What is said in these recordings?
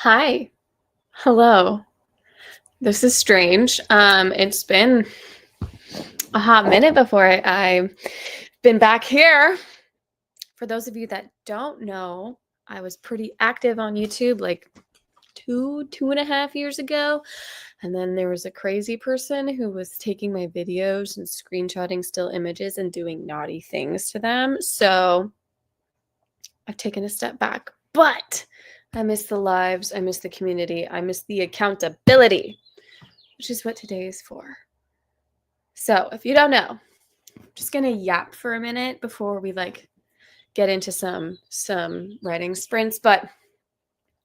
Hi. Hello. This is strange. It's been a hot minute before I've been back here. For those of you that don't know, I was pretty active on YouTube like 2.5 years ago. And then there was a crazy person who was taking my videos and screenshotting still images and doing naughty things to them. So I've taken a step back, but I miss the lives. I miss the community. I miss the accountability, which is what today is for. So if you don't know, I'm just gonna yap for a minute before we get into some writing sprints. But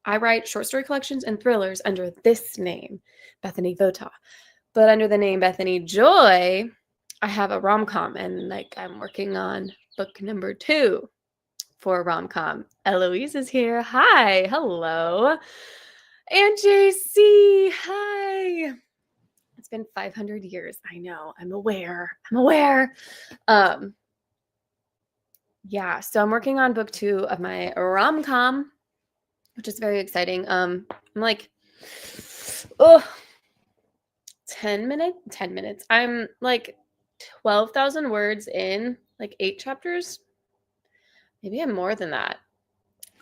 I write short story collections and thrillers under this name, Bethany Vota. But under the name Bethany Joy, I have a rom-com, and I'm working on book number 2 for a rom-com. Eloise is here. Hi, hello. And JC, hi. It's been 500 years. I know. I'm aware. Yeah, so I'm working on book 2 of my rom-com, which is very exciting. I'm like, 10 minutes. I'm like 12,000 words in, like 8 chapters. Maybe I'm more than that.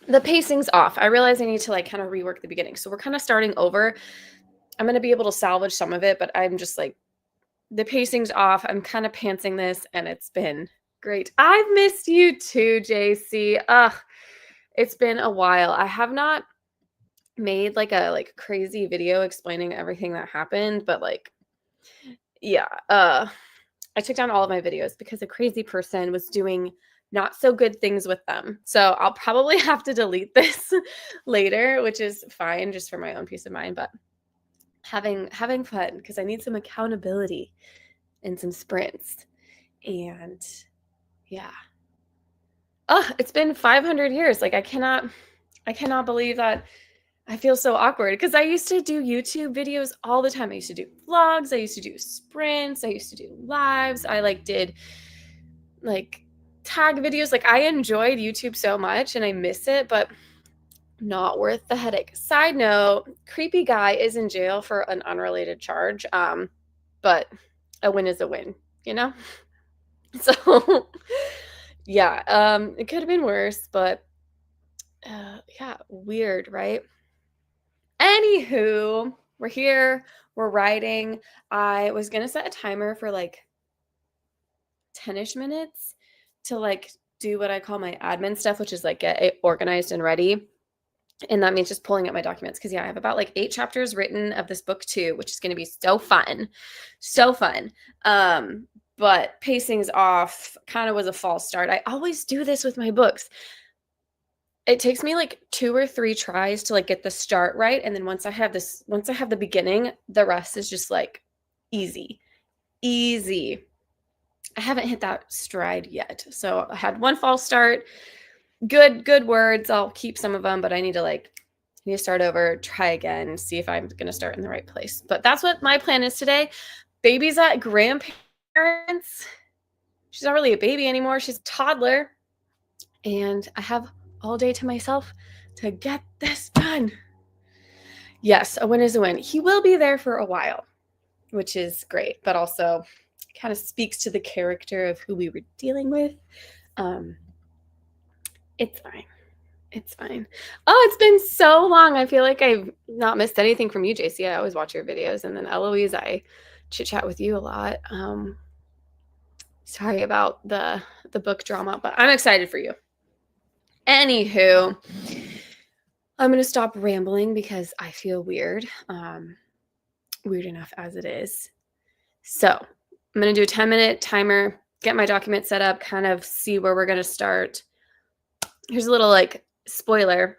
The pacing's off. I realize I need to kind of rework the beginning. So we're kind of starting over. I'm going to be able to salvage some of it, but I'm just the pacing's off. I'm kind of pantsing this, and it's been great. I've missed you too, JC. It's been a while. I have not made a crazy video explaining everything that happened, but yeah, I took down all of my videos because a crazy person was doing not so good things with them. So I'll probably have to delete this later, which is fine just for my own peace of mind, but having fun because I need some accountability and some sprints. And yeah. It's been 500 years. I cannot believe that. I feel so awkward because I used to do YouTube videos all the time. I used to do vlogs. I used to do sprints. I used to do lives. I did tag videos. I enjoyed YouTube so much and I miss it, but not worth the headache. Side note, creepy guy is in jail for an unrelated charge. But a win is a win, you know? So yeah, it could have been worse, but yeah, weird, right? Anywho, we're here, we're writing. I was gonna set a timer for 10-ish minutes to do what I call my admin stuff, which is get it organized and ready. And that means just pulling up my documents because yeah, I have about 8 chapters written of this book too, which is gonna be so fun. So fun. But pacing's off, kind of was a false start. I always do this with my books. It takes me 2 or 3 tries to get the start right, and then once I have the beginning, the rest is just easy. I haven't hit that stride yet. So I had one false start. Good words. I'll keep some of them, but I need to start over, try again, see if I'm going to start in the right place. But that's what my plan is today. Baby's at grandparents. She's not really a baby anymore. She's a toddler. And I have all day to myself to get this done. Yes, a win is a win. He will be there for a while, which is great, but also kind of speaks to the character of who we were dealing with. It's fine. Oh, it's been so long. I feel like I've not missed anything from you, JC. I always watch your videos. And then Eloise, I chit chat with you a lot. Sorry about the book drama, but I'm excited for you. Anywho, I'm going to stop rambling because I feel weird. Weird enough as it is. So I'm going to do a 10-minute timer, get my document set up, kind of see where we're going to start. Here's a little spoiler.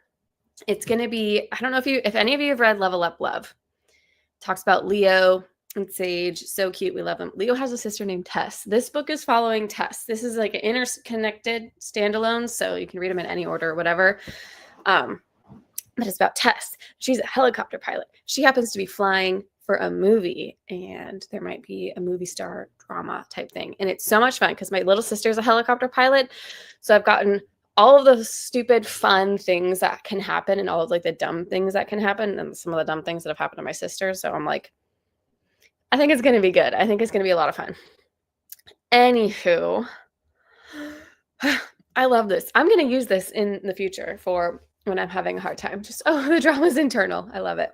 It's going to be, I don't know if any of you have read Level Up Love. It talks about Leo and Sage. So cute. We love them. Leo has a sister named Tess. This book is following Tess. This is an interconnected standalone, so you can read them in any order or whatever. But it's about Tess. She's a helicopter pilot. She happens to be flying for a movie, and there might be a movie star drama type thing. And it's so much fun because my little sister's a helicopter pilot. So I've gotten all of the stupid fun things that can happen and all of like the dumb things that can happen and some of the dumb things that have happened to my sister. So I'm like, I think it's gonna be good. I think it's gonna be a lot of fun. Anywho, I love this. I'm gonna use this in the future for when I'm having a hard time. Just the drama's internal. I love it.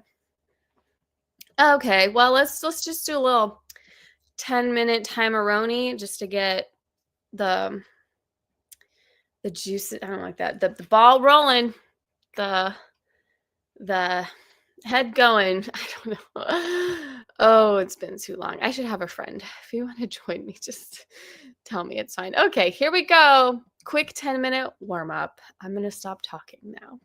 Okay, well let's just do a little 10-minute timeroni just to get the juice. I don't like that. The ball rolling, the the head going. I don't know. Oh, it's been too long. I should have a friend. If you want to join me, just tell me it's fine. Okay, here we go. Quick 10-minute warm up. I'm going to stop talking now.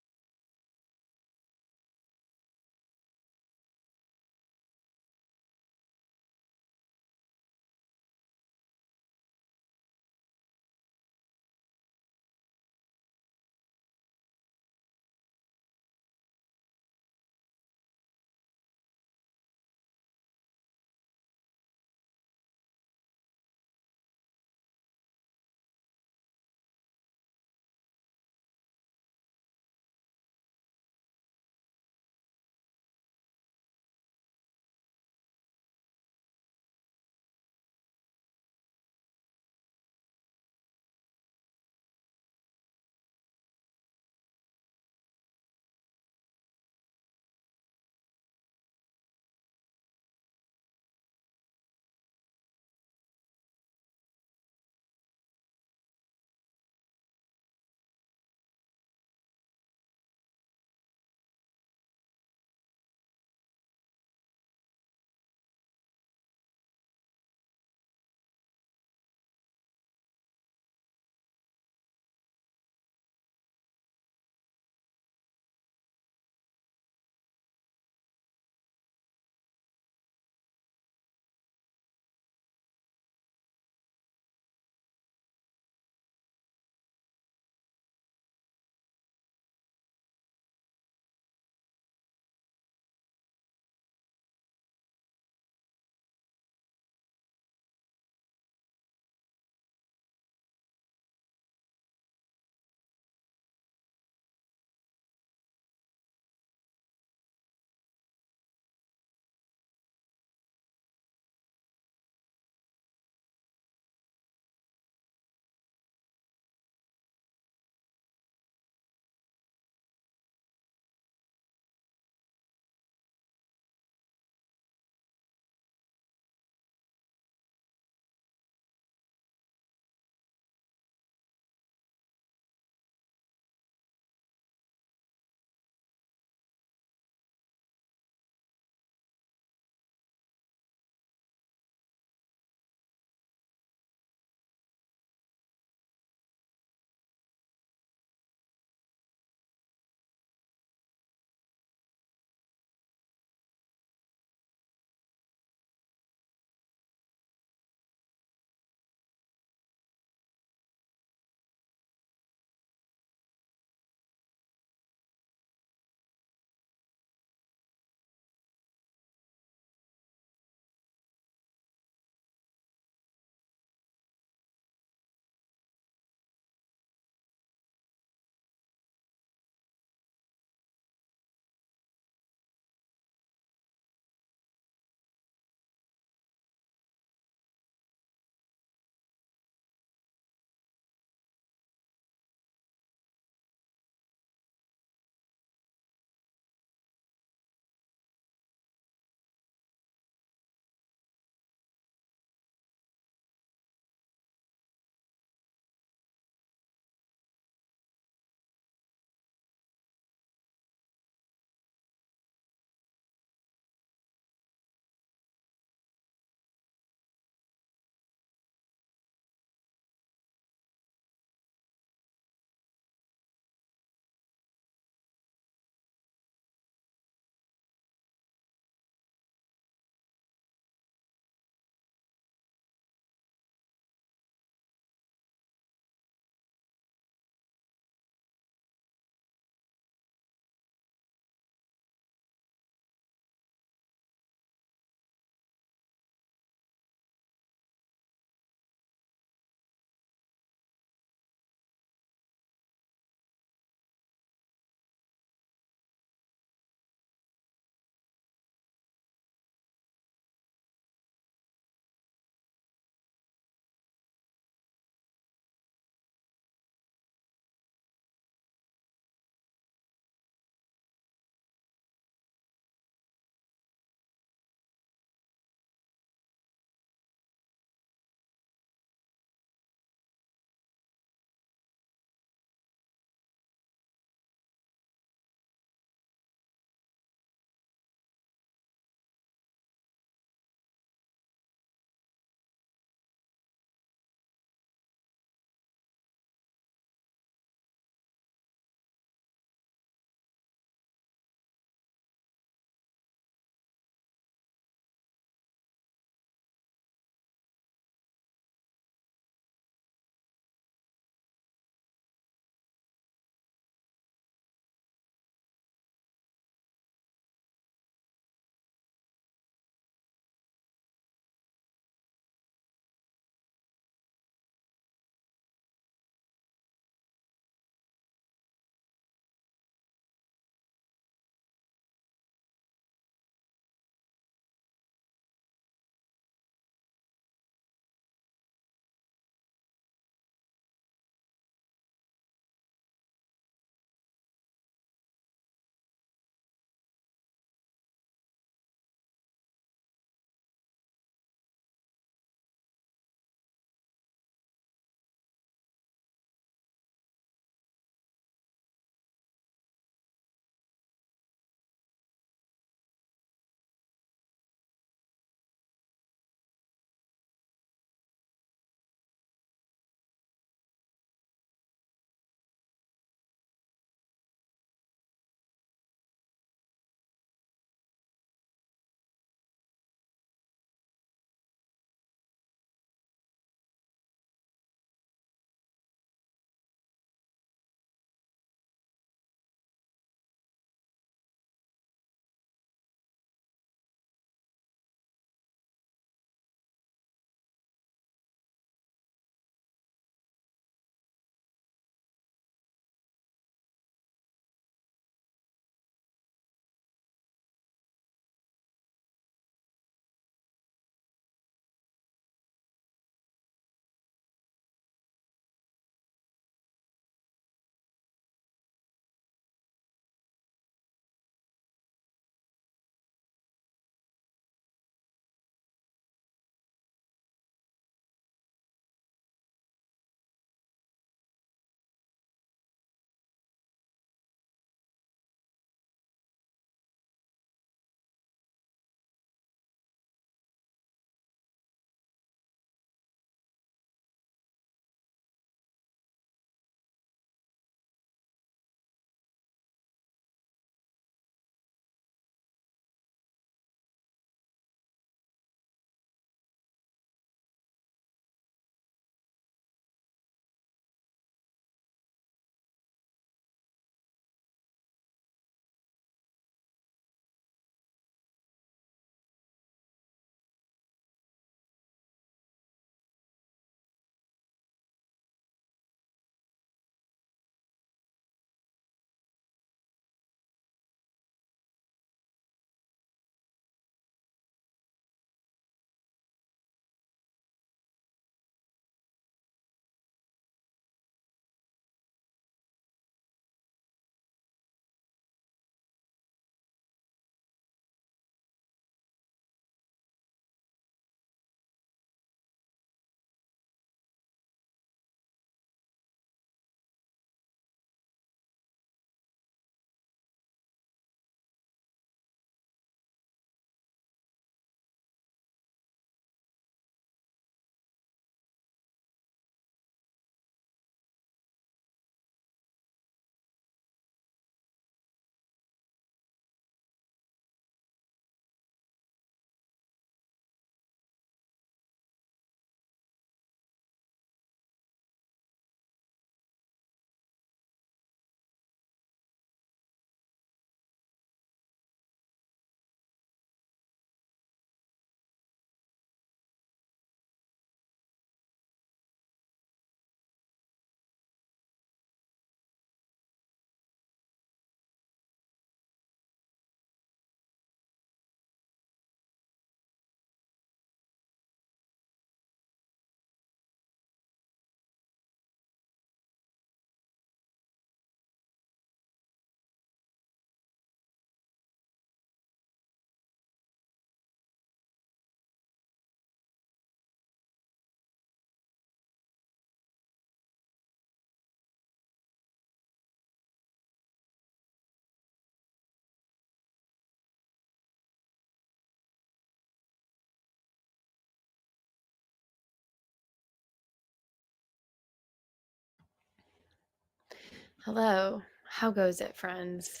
Hello. How goes it, friends?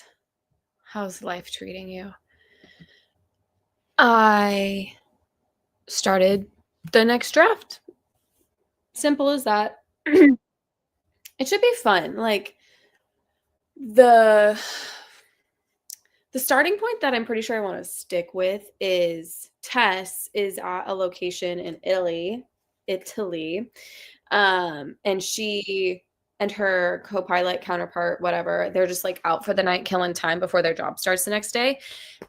How's life treating you? I started the next draft. Simple as that. It should be fun. Like the the starting point that I'm pretty sure I want to stick with is Tess is at a location in Italy. And she and her co-pilot counterpart, whatever, they're just like out for the night, killing time before their job starts the next day.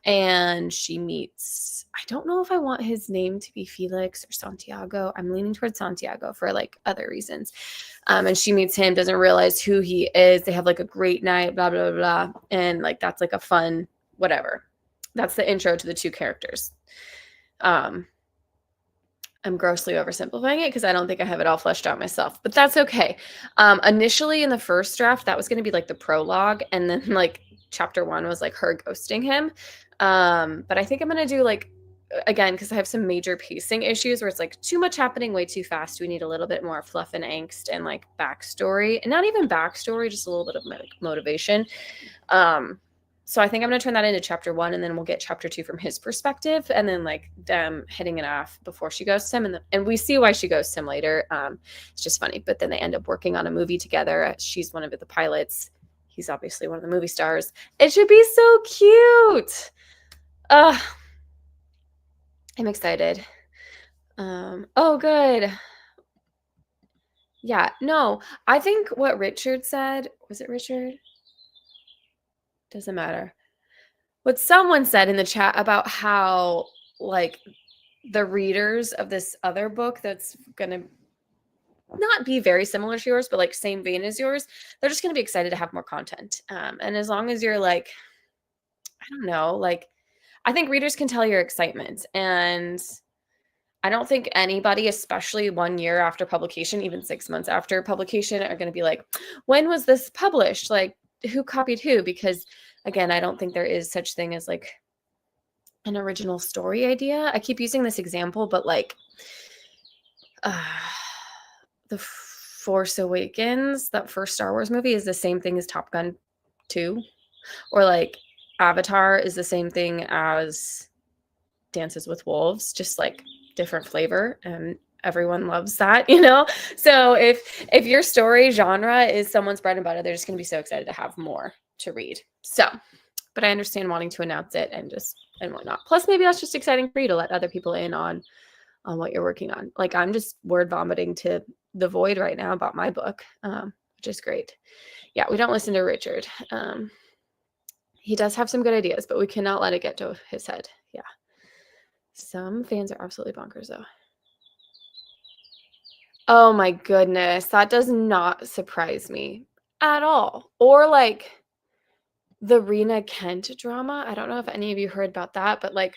And she meets, I don't know if I want his name to be Felix or Santiago. I'm leaning towards Santiago for like other reasons. And she meets him, doesn't realize who he is. They have like a great night, blah, blah, blah, blah. And like that's like a fun whatever. That's the intro to the two characters. I'm grossly oversimplifying it because I don't think I have it all fleshed out myself, but that's okay. Initially in the first draft, that was going to be like the prologue, and then like chapter 1 was like her ghosting him. But I think I'm going to do like, again, because I have some major pacing issues where it's like too much happening way too fast. We need a little bit more fluff and angst and like backstory, and not even backstory, just a little bit of like motivation. So I think I'm going to turn that into chapter 1, and then we'll get chapter 2 from his perspective, and then like them hitting it off before she goes to him. And we see why she goes to him later. It's just funny, but then they end up working on a movie together. She's one of the pilots. He's obviously one of the movie stars. It should be so cute. I'm excited. Oh, good. Yeah, no, I think what Richard said, was it Richard? Doesn't matter. What someone said in the chat about how like the readers of this other book that's going to not be very similar to yours, but like same vein as yours, they're just going to be excited to have more content. And as long as you're like, I don't know, like I think readers can tell your excitement. And I don't think anybody, especially 1 year after publication, even 6 months after publication, are going to be like, when was this published? Like, who copied who? Because again, I don't think there is such thing as like an original story idea. I keep using this example, but like The Force Awakens, that first Star Wars movie, is the same thing as Top Gun 2. Or like Avatar is the same thing as Dances with Wolves, just like different flavor, and everyone loves that, you know? So if your story genre is someone's bread and butter, they're just going to be so excited to have more to read. So, but I understand wanting to announce it and whatnot. Plus, maybe that's just exciting for you to let other people in on what you're working on. Like I'm just word vomiting to the void right now about my book, which is great. Yeah, we don't listen to Richard. He does have some good ideas, but we cannot let it get to his head. Yeah. Some fans are absolutely bonkers, though. Oh my goodness. That does not surprise me at all. Or like the Rena Kent drama. I don't know if any of you heard about that, but like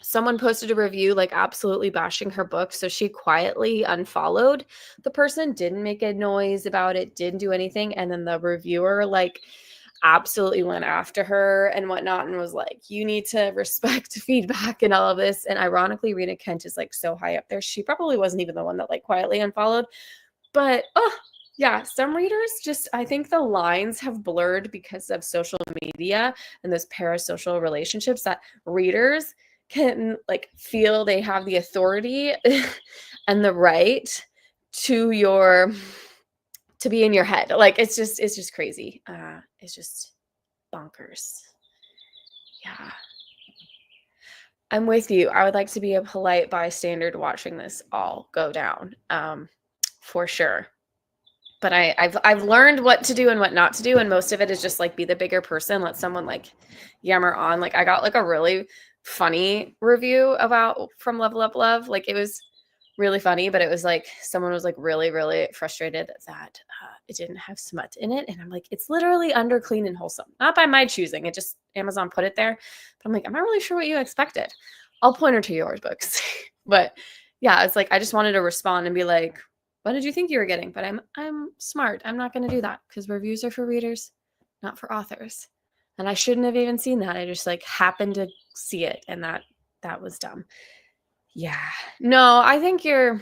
someone posted a review like absolutely bashing her book, so she quietly unfollowed the person, didn't make a noise about it, didn't do anything, and then the reviewer like absolutely went after her and whatnot and was like, you need to respect feedback and all of this. And ironically, Rena Kent is like so high up there, she probably wasn't even the one that like quietly unfollowed. But yeah, some readers just, I think the lines have blurred because of social media and those parasocial relationships, that readers can like feel they have the authority and the right to be in your head. Like it's just crazy. It's just bonkers. Yeah. I'm with you. I would like to be a polite bystander watching this all go down. For sure. But I've learned what to do and what not to do, and most of it is just like be the bigger person, let someone like yammer on. Like I got like a really funny review about from Level Up Love. Like it was really funny, but it was like someone was like really, really frustrated that it didn't have smut in it. And I'm like, it's literally under clean and wholesome. Not by my choosing. It just, Amazon put it there. But I'm like, I'm not really sure what you expected. I'll point her to yours books. But yeah, it's like, I just wanted to respond and be like, what did you think you were getting? But I'm smart. I'm not going to do that because reviews are for readers, not for authors. And I shouldn't have even seen that. I just like happened to see it, and that was dumb. Yeah. No, I think you're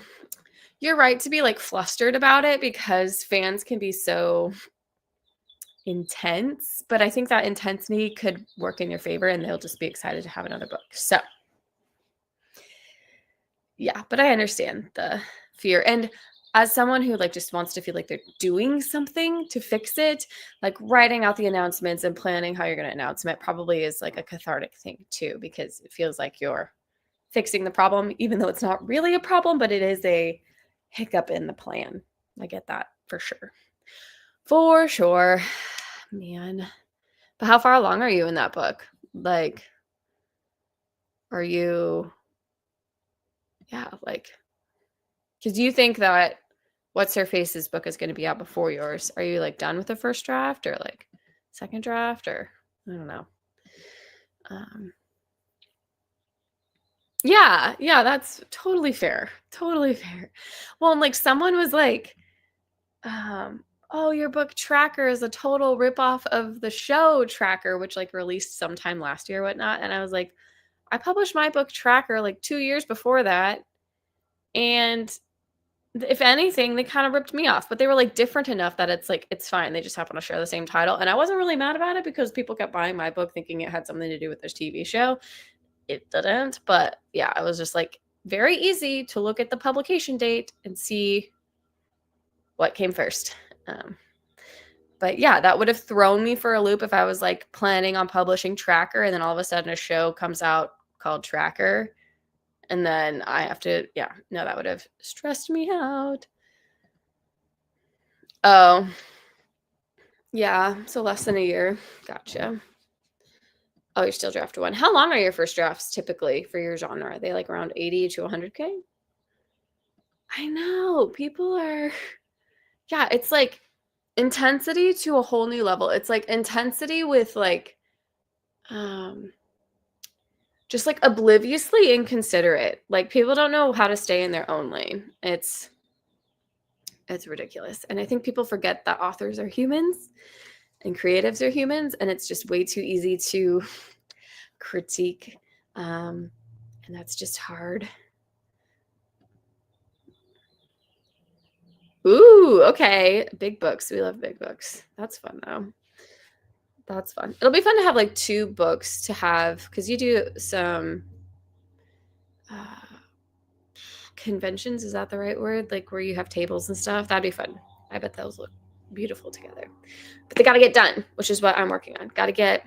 right to be like flustered about it because fans can be so intense, but I think that intensity could work in your favor and they'll just be excited to have another book. So yeah, but I understand the fear. And as someone who like just wants to feel like they're doing something to fix it, like writing out the announcements and planning how you're going to announce them, it probably is like a cathartic thing too, because it feels like you're fixing the problem, even though it's not really a problem, but it is a hiccup in the plan. I get that for sure. For sure. Man. But how far along are you in that book? Like, are you, yeah, like, because you think that What's Her Face's book is going to be out before yours. Are you like done with the first draft or like second draft or I don't know. Yeah, that's totally fair. Totally fair. Well, and like someone was like, oh, your book Tracker is a total ripoff of the show Tracker, which like released sometime last year or whatnot. And I was like, I published my book Tracker like 2 years before that. And if anything, they kind of ripped me off, but they were like different enough that it's like, it's fine. They just happen to share the same title. And I wasn't really mad about it because people kept buying my book thinking it had something to do with this TV show. It didn't, but yeah, I was just like very easy to look at the publication date and see what came first. But yeah, that would have thrown me for a loop if I was like planning on publishing Tracker and then all of a sudden a show comes out called Tracker. And then I have to, yeah, no, that would have stressed me out. Oh, yeah. So less than a year. Gotcha. Oh, you're still draft one. How long are your first drafts typically for your genre? Are they like around 80 to 100K? I know. People are, yeah, it's like intensity to a whole new level. It's like intensity with like, just like obliviously inconsiderate. Like people don't know how to stay in their own lane. It's ridiculous. And I think people forget that authors are humans and creatives are humans, and it's just way too easy to critique. And that's just hard. Ooh, okay. Big books. We love big books. That's fun though. That's fun. It'll be fun to have like 2 books to have because you do some conventions. Is that the right word? Like where you have tables and stuff. That'd be fun. I bet those look beautiful together. But they got to get done, which is what I'm working on. Got to get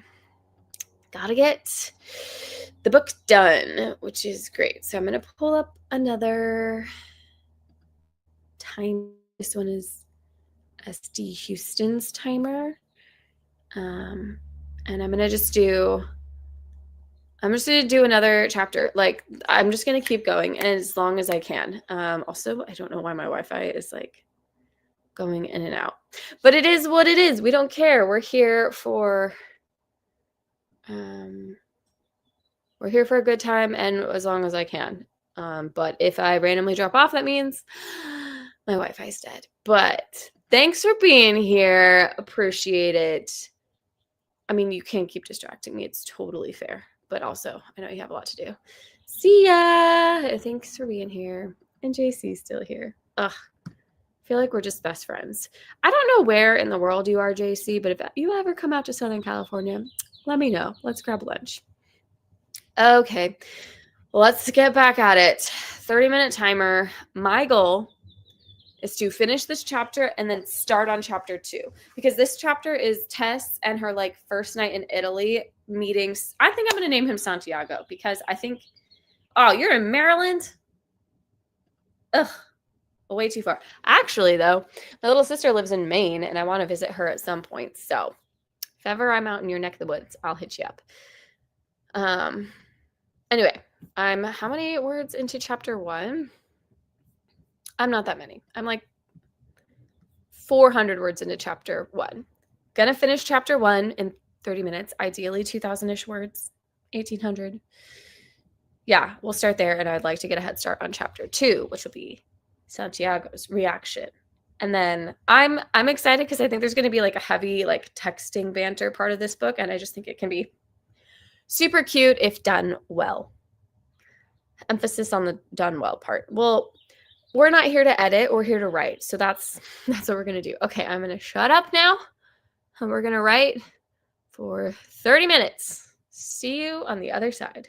the book done, which is great. So I'm going to pull up another time. This one is SD Houston's timer. And I'm going to just do another chapter. Like I'm just going to keep going as long as I can. Also, I don't know why my Wi-Fi is like going in and out, but it is what it is. We don't care. We're here for a good time and as long as I can. But if I randomly drop off, that means my Wi-Fi is dead. But thanks for being here. Appreciate it. I mean, you can't keep distracting me. It's totally fair. But also, I know you have a lot to do. See ya. Thanks for being here. And JC's still here. Ugh. I feel like we're just best friends. I don't know where in the world you are, JC, but if you ever come out to Southern California, let me know. Let's grab lunch. Okay. Let's get back at it. 30-minute timer. My goal is to finish this chapter and then start on chapter 2 because this chapter is Tess and her like first night in Italy meetings. I think I'm going to name him Santiago because I think, oh, you're in Maryland? Ugh, way too far. Actually, though, my little sister lives in Maine and I want to visit her at some point. So if ever I'm out in your neck of the woods, I'll hit you up. Anyway, I'm how many words into chapter 1? I'm not that many. I'm like 400 words into chapter 1. Gonna finish chapter 1 in 30 minutes, ideally 2,000-ish words, 1,800. Yeah, we'll start there, and I'd like to get a head start on chapter 2, which will be Santiago's reaction. And then I'm excited because I think there's going to be like a heavy like texting banter part of this book, and I just think it can be super cute if done well. Emphasis on the done well part. Well, we're not here to edit. We're here to write. So that's what we're going to do. Okay, I'm going to shut up now. And we're going to write for 30 minutes. See you on the other side.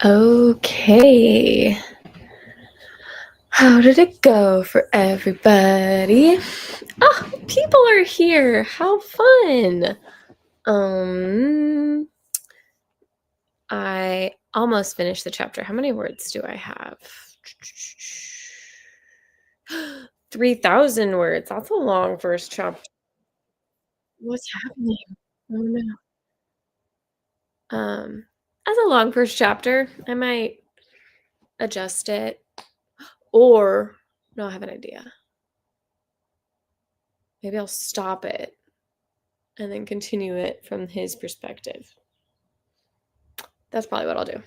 Okay. How did it go for everybody? Oh, people are here. How fun. I almost finished the chapter. How many words do I have? 3,000 words. That's a long first chapter. What's happening? Oh no. As a long first chapter, I might adjust it. Or no, I have an idea. Maybe I'll stop it and then continue it from his perspective. That's probably what I'll do.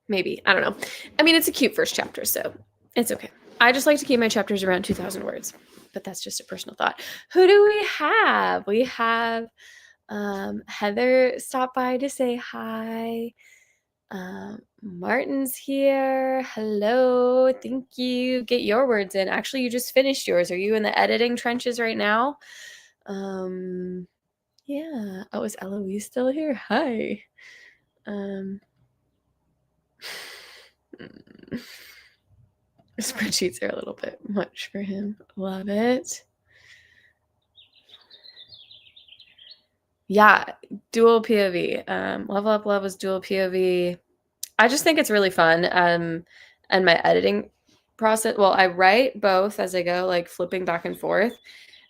Maybe. I don't know. I mean, it's a cute first chapter, so it's okay. I just like to keep my chapters around 2,000 words, but that's just a personal thought. Who do we have? We have Heather stopped by to say hi. Martin's here. Hello. Thank you. Get your words in. Actually, you just finished yours. Are you in the editing trenches right now? Yeah. Oh, is Eloise still here? Hi. Spreadsheets are a little bit much for him. Love it. Yeah, dual POV. Level Up Love was dual POV. I just think it's really fun. And my editing process, well, I write both as I go, like flipping back and forth.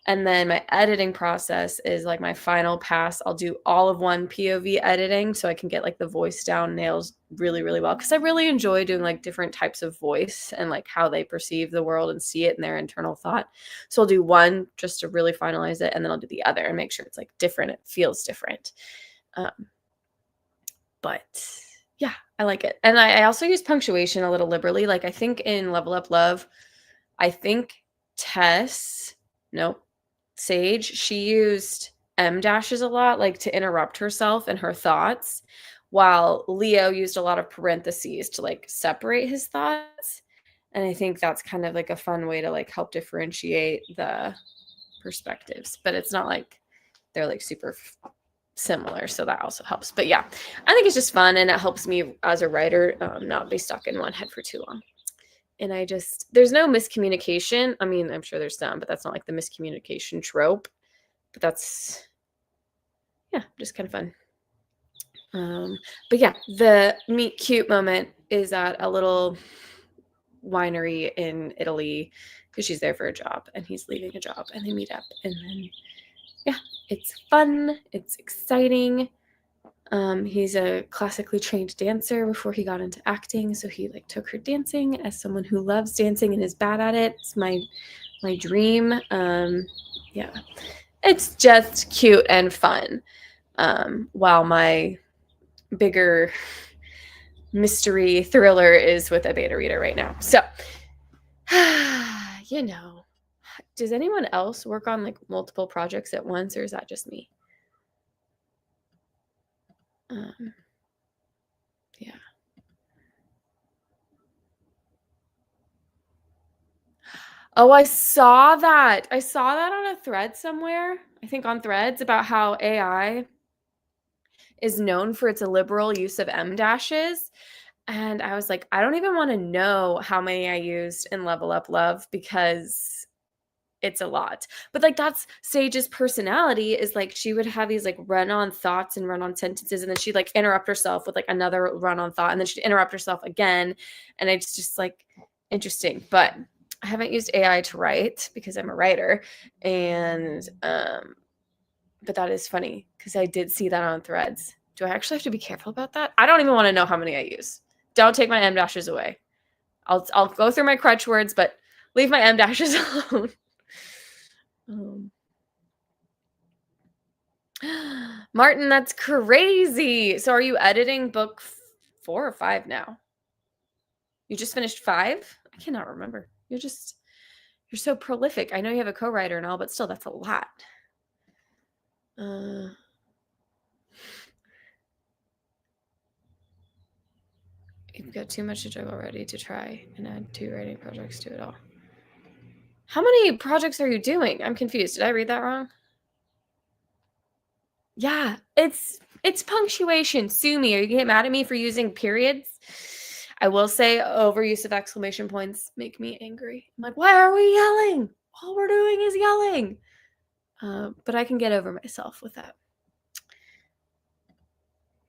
And then my editing process is like my final pass. I'll do all of one POV editing so I can get like the voice down nails really, really well. Because I really enjoy doing like different types of voice and like how they perceive the world and see it in their internal thought. So I'll do one just to really finalize it. And then I'll do the other and make sure it's like different. It feels different. But yeah, I like it. And I also use punctuation a little liberally. Like I think in Level Up Love, I think Tess, nope, Sage, she used M dashes a lot, like to interrupt herself and her thoughts, while Leo used a lot of parentheses to like separate his thoughts. And I think that's kind of like a fun way to like help differentiate the perspectives, but it's not like they're like super similar, so that also helps. But yeah, I think it's just fun, and it helps me as a writer not be stuck in one head for too long. And there's no miscommunication. I mean, I'm sure there's some, but that's not like the miscommunication trope. But that's, yeah, just kind of fun. But yeah, the meet cute moment is at a little winery in Italy because she's there for a job and he's leaving a job, and they meet up, and then yeah, it's fun, it's exciting. He's a classically trained dancer before he got into acting, so he like took her dancing. As someone who loves dancing and is bad at it, it's my dream. Yeah, it's just cute and fun. While my bigger mystery thriller is with a beta reader right now. So, you know, does anyone else work on like multiple projects at once, or is that just me? Yeah. Oh, I saw that. I saw that on a thread somewhere. I think on Threads about how AI is known for its liberal use of M dashes. And I was like, I don't even want to know how many I used in Level Up Love because it's a lot. But like that's Sage's personality, is like she would have these like run-on thoughts and run-on sentences, and then she'd like interrupt herself with like another run-on thought, and then she'd interrupt herself again. And it's just like interesting. But I haven't used AI to write because I'm a writer. And but that is funny because I did see that on Threads. Do I actually have to be careful about that? I don't even want to know how many I use. Don't take my M dashes away. I'll go through my crutch words, but leave my M dashes alone. Martin, that's crazy. So are you editing book 4 or 5 now? You just finished 5? I cannot remember. You're so prolific. I know you have a co-writer and all, but still, that's a lot. You've got too much to juggle already to try and add 2 writing projects to it all. How many projects are you doing? I'm confused. Did I read that wrong? Yeah, it's It's punctuation. Sue me. Are you getting mad at me for using periods? I will say overuse of exclamation points make me angry. I'm like, why are we yelling? All we're doing is yelling. But I can get over myself with that.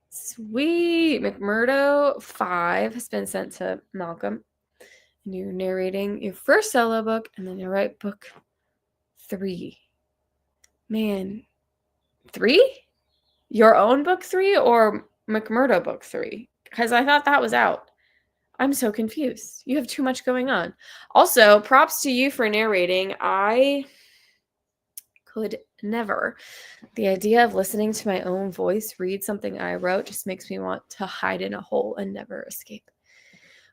Sweet. McMurdo 5 has been sent to Malcolm. And you're narrating your first solo book, and then you write book 3. Man. 3? Your own book 3 or McMurdo book 3? Because I thought that was out. I'm so confused. You have too much going on. Also, props to you for narrating. I could never. The idea of listening to my own voice read something I wrote just makes me want to hide in a hole and never escape.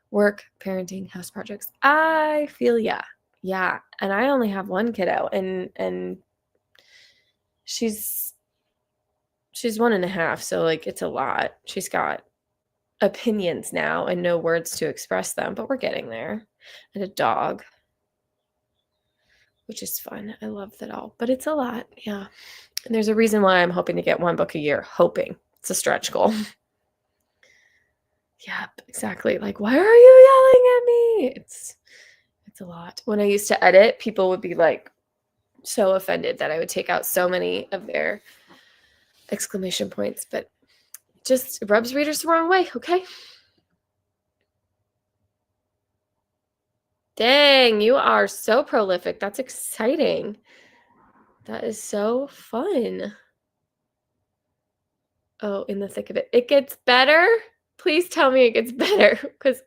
Work, parenting, house projects. I feel yeah. Yeah. And I only have one kiddo, and she's 1.5, so like it's a lot. She's got opinions now and no words to express them, but we're getting there. And a dog, which is fun. I love that all, but it's a lot. Yeah. And there's a reason why I'm hoping to get 1 book a year. Hoping. It's a stretch goal. Yep, exactly. Like, why are you yelling at me? It's a lot. When I used to edit, people would be like so offended that I would take out so many of their exclamation points, but just rubs readers the wrong way, okay? Dang, you are so prolific. That's exciting. That is so fun. Oh, in the thick of it. It gets better? Please tell me it gets better, because,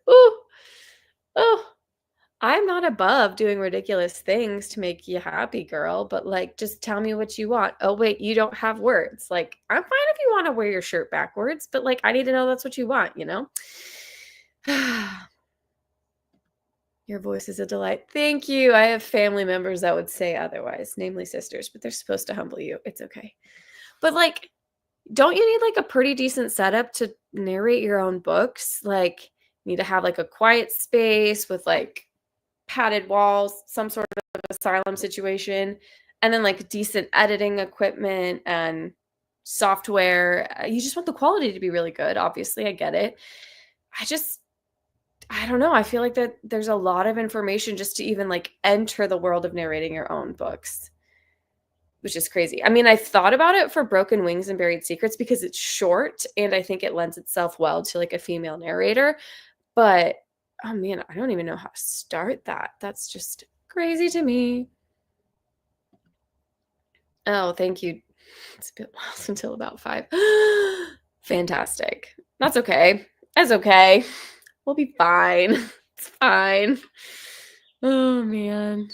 I'm not above doing ridiculous things to make you happy, girl, but, like, just tell me what you want. Oh, wait, you don't have words. Like, I'm fine if you want to wear your shirt backwards, but, like, I need to know that's what you want, you know? Your voice is a delight. Thank you. I have family members that would say otherwise, namely sisters, but they're supposed to humble you. It's okay. But, like, don't you need, like, a pretty decent setup to narrate your own books? Like, you need to have, like, a quiet space with, like, padded walls, some sort of asylum situation, and then, like, decent editing equipment and software. You just want the quality to be really good, obviously, I get it. I don't know, I feel like that there's a lot of information just to even, like, enter the world of narrating your own books, which is crazy. I mean, I thought about it for Broken Wings and Buried Secrets because it's short, and I think it lends itself well to, like, a female narrator, but, oh, man, I don't even know how to start that. That's just crazy to me. Oh, thank you. It's been miles until about 5. Fantastic. That's okay. That's okay. We'll be fine. It's fine. Oh, man.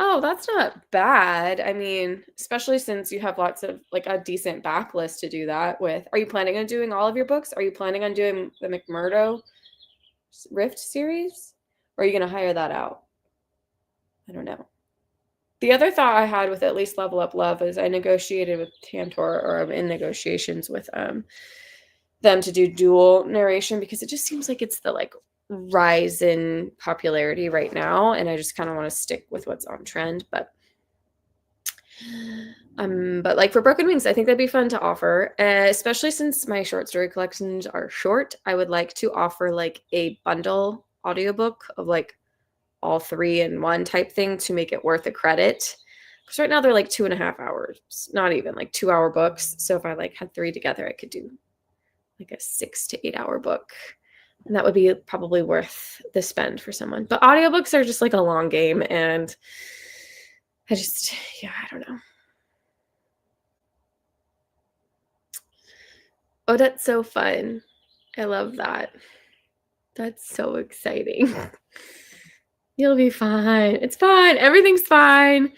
Oh, that's not bad. I mean, especially since you have lots of, like, a decent backlist to do that with. Are you planning on doing all of your books? Are you planning on doing the McMurdo Rift series? Or are you going to hire that out? I don't know. The other thought I had with at least Level Up Love is I negotiated with Tantor, or I'm in negotiations with them to do dual narration because it just seems like it's the, like, rise in popularity right now, and I just kind of want to stick with what's on trend. But like for Broken Wings, I think that'd be fun to offer, especially since my short story collections are short. I would like to offer, like, a bundle audiobook of, like, all 3 in 1 type thing to make it worth the credit. Because right now they're like 2.5 hours, not even, like, 2-hour books. So if I, like, had 3 together, I could do like a 6 to 8 hour book. And that would be probably worth the spend for someone. But audiobooks are just, like, a long game, and I don't know. Oh, that's so fun. I love that. That's so exciting. You'll be fine. It's fine. Everything's fine.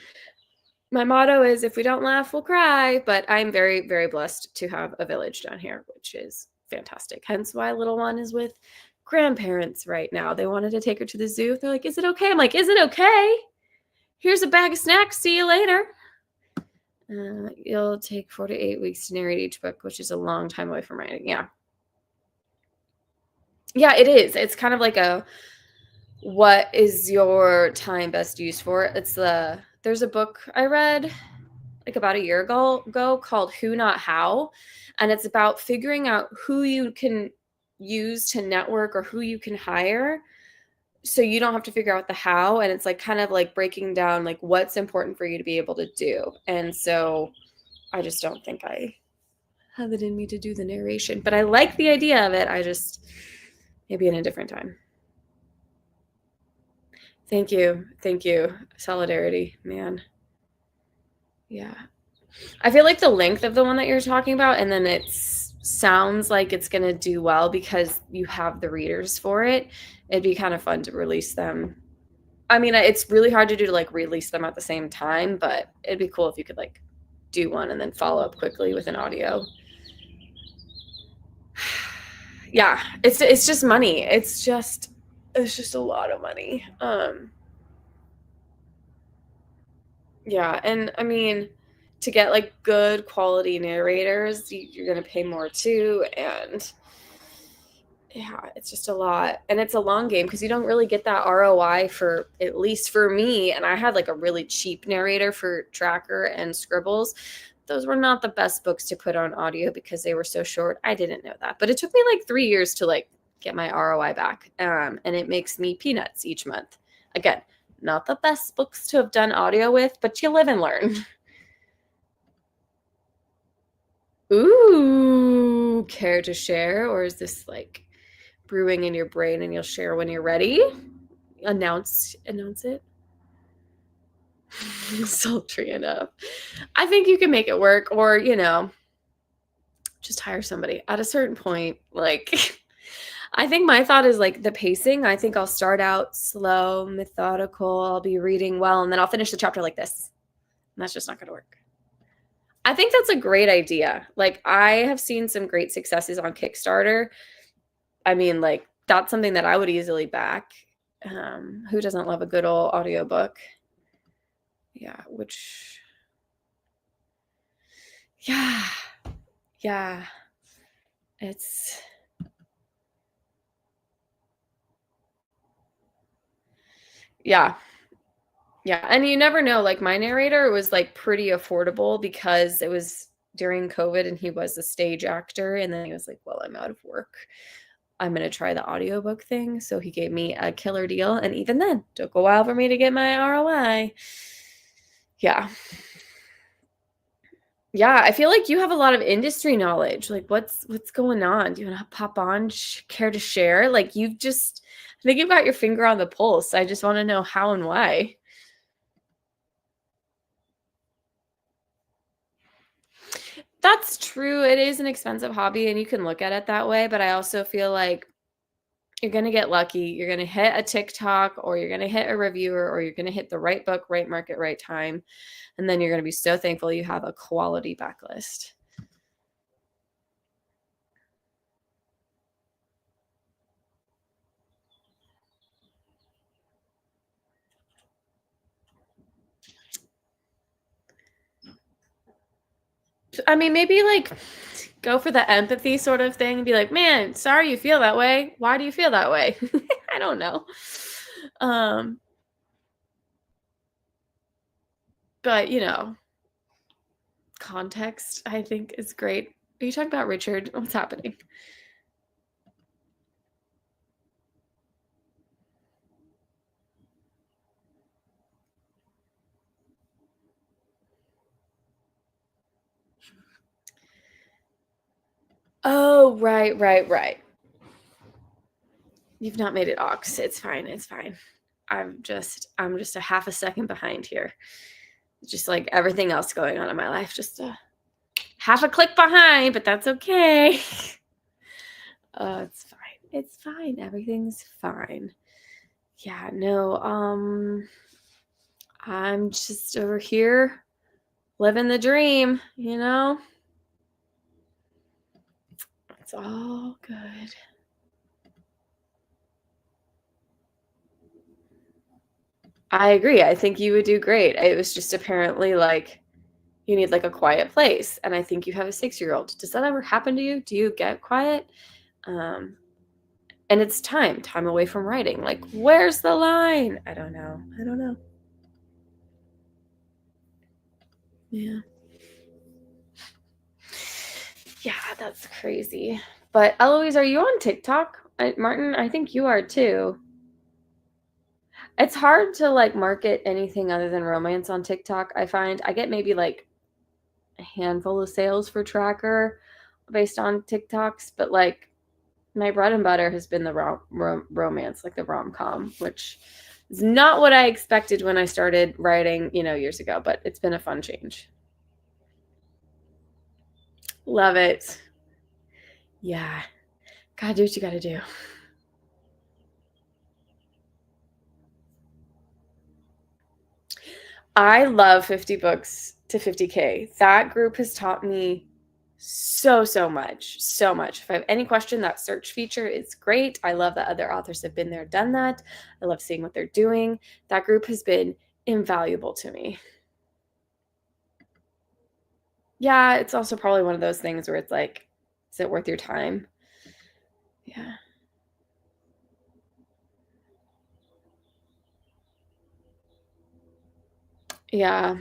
My motto is, if we don't laugh, we'll cry. But I'm very, very blessed to have a village down here, which is fantastic. Hence why little one is with grandparents right now. They wanted to take her to the zoo. They're like, is it okay? I'm like, is it okay? Here's a bag of snacks. See you later. You'll take 4 to 8 weeks to narrate each book, which is a long time away from writing. Yeah. Yeah, it is. It's kind of like what is your time best used for? There's a book I read like about a year ago called Who Not How, and it's about figuring out who you can use to network or who you can hire so you don't have to figure out the how, and it's like kind of like breaking down like what's important for you to be able to do. And so I just don't think I have it in me to do the narration, but I like the idea of it. I just maybe in a different time. Thank you. Thank you. Solidarity, man. Yeah. I feel like the length of the one that you're talking about, and then it sounds like it's going to do well because you have the readers for it. It'd be kind of fun to release them. I mean, it's really hard to do to like release them at the same time, but it'd be cool if you could like do one and then follow up quickly with an audio. Yeah, it's just money. It's just a lot of money. Yeah, and I mean, to get like good quality narrators, you're gonna pay more too, and yeah, it's just a lot, and it's a long game because you don't really get that ROI for, at least for me. And I had like a really cheap narrator for Tracker and Scribbles. Those were not the best books to put on audio because they were so short. I didn't know that, but it took me like 3 years to like get my ROI back, and it makes me peanuts each month. Again, not the best books to have done audio with, but you live and learn. Ooh, care to share, or is this like brewing in your brain and you'll share when you're ready? Announce it. Sultry enough. I think you can make it work, or just hire somebody at a certain point. Like, I think my thought is like the pacing. I think I'll start out slow, methodical. I'll be reading well, and then I'll finish the chapter like this. And that's just not going to work. I think that's a great idea. Like, I have seen some great successes on Kickstarter. I mean, like, that's something that I would easily back. Who doesn't love a good old audiobook? Yeah, yeah, it's, yeah, yeah. And you never know. Like, my narrator was like pretty affordable because it was during COVID and he was a stage actor. And then he was like, well, I'm out of work. I'm going to try the audiobook thing. So he gave me a killer deal. And even then, took a while for me to get my ROI. Yeah. Yeah, I feel like you have a lot of industry knowledge. Like, what's going on? Do you want to pop on? Care to share? Like, I think you've got your finger on the pulse. I just want to know how and why. That's true. It is an expensive hobby, and you can look at it that way. But I also feel like you're going to get lucky. You're going to hit a TikTok, or you're going to hit a reviewer, or you're going to hit the right book, right market, right time. And then you're going to be so thankful you have a quality backlist. I mean, maybe like go for the empathy sort of thing and be like, man, sorry you feel that way. Why do you feel that way? I don't know. But context I think is great. Are you talking about Richard? What's happening? Oh, right. You've not made it Ox. It's fine. It's fine. I'm just a half a second behind here. Just like everything else going on in my life, just a half a click behind, but that's okay. It's fine. It's fine. Everything's fine. Yeah, no, I'm just over here living the dream, It's all good. I agree. I think you would do great. It was just apparently like you need like a quiet place. And I think you have a 6-year-old. Does that ever happen to you? Do you get quiet? And it's time away from writing. Like, where's the line? I don't know. Yeah. That's crazy. But Eloise, are you on TikTok? Martin, I think you are too. It's hard to like market anything other than romance on TikTok. I find I get maybe like a handful of sales for tracker based on TikToks, but like my bread and butter has been the romance, like the rom-com, which is not what I expected when I started writing, years ago, but it's been a fun change. Love it. Yeah. Gotta do what you gotta do. I love 50 books to 50K. That group has taught me so much, so much. If I have any question, that search feature is great. I love that other authors have been there, done that. I love seeing what they're doing. That group has been invaluable to me. Yeah, it's also probably one of those things where it's like, is it worth your time? Yeah. Yeah.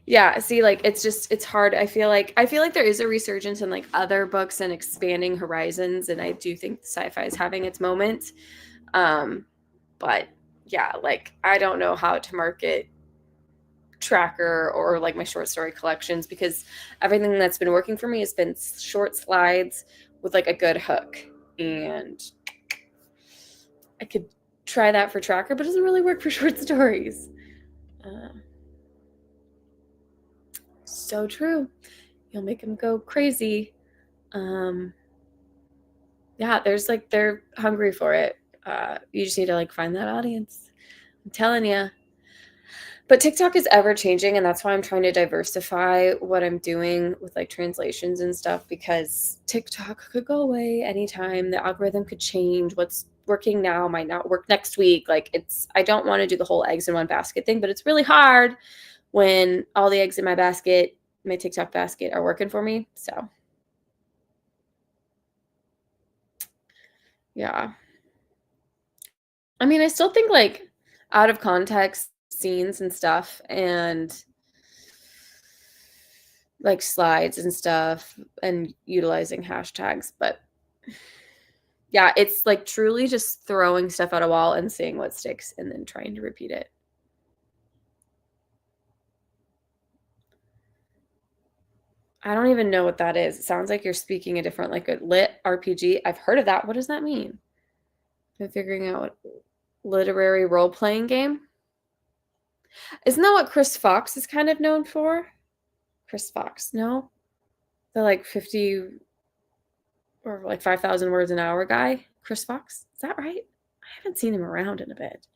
Yeah, see, like it's hard. I feel like there is a resurgence in like other books and expanding horizons, and I do think sci-fi is having its moment. Um, but yeah, like I don't know how to market tracker or like my short story collections because everything that's been working for me has been short slides with like a good hook. And I could try that for tracker, but it doesn't really work for short stories. Uh, so true. You'll make them go crazy. Um, yeah, there's like they're hungry for it. You just need to like find that audience. I'm telling you. But TikTok is ever changing, and that's why I'm trying to diversify what I'm doing with like translations and stuff because TikTok could go away anytime. The algorithm could change. What's working now might not work next week. Like I don't want to do the whole eggs in one basket thing, but it's really hard when all the eggs in my TikTok basket are working for me. So, yeah. I mean, I still think like out of context scenes and stuff and like slides and stuff and utilizing hashtags, but yeah, it's like truly just throwing stuff at a wall and seeing what sticks and then trying to repeat it. I don't even know what that is. It sounds like you're speaking a different, like a lit RPG. I've heard of that. What does that mean? I'm figuring out what literary role playing game. Isn't that what Chris Fox is kind of known for? Chris Fox, no? The like 50 or like 5,000 words an hour guy, Chris Fox. Is that right? I haven't seen him around in a bit.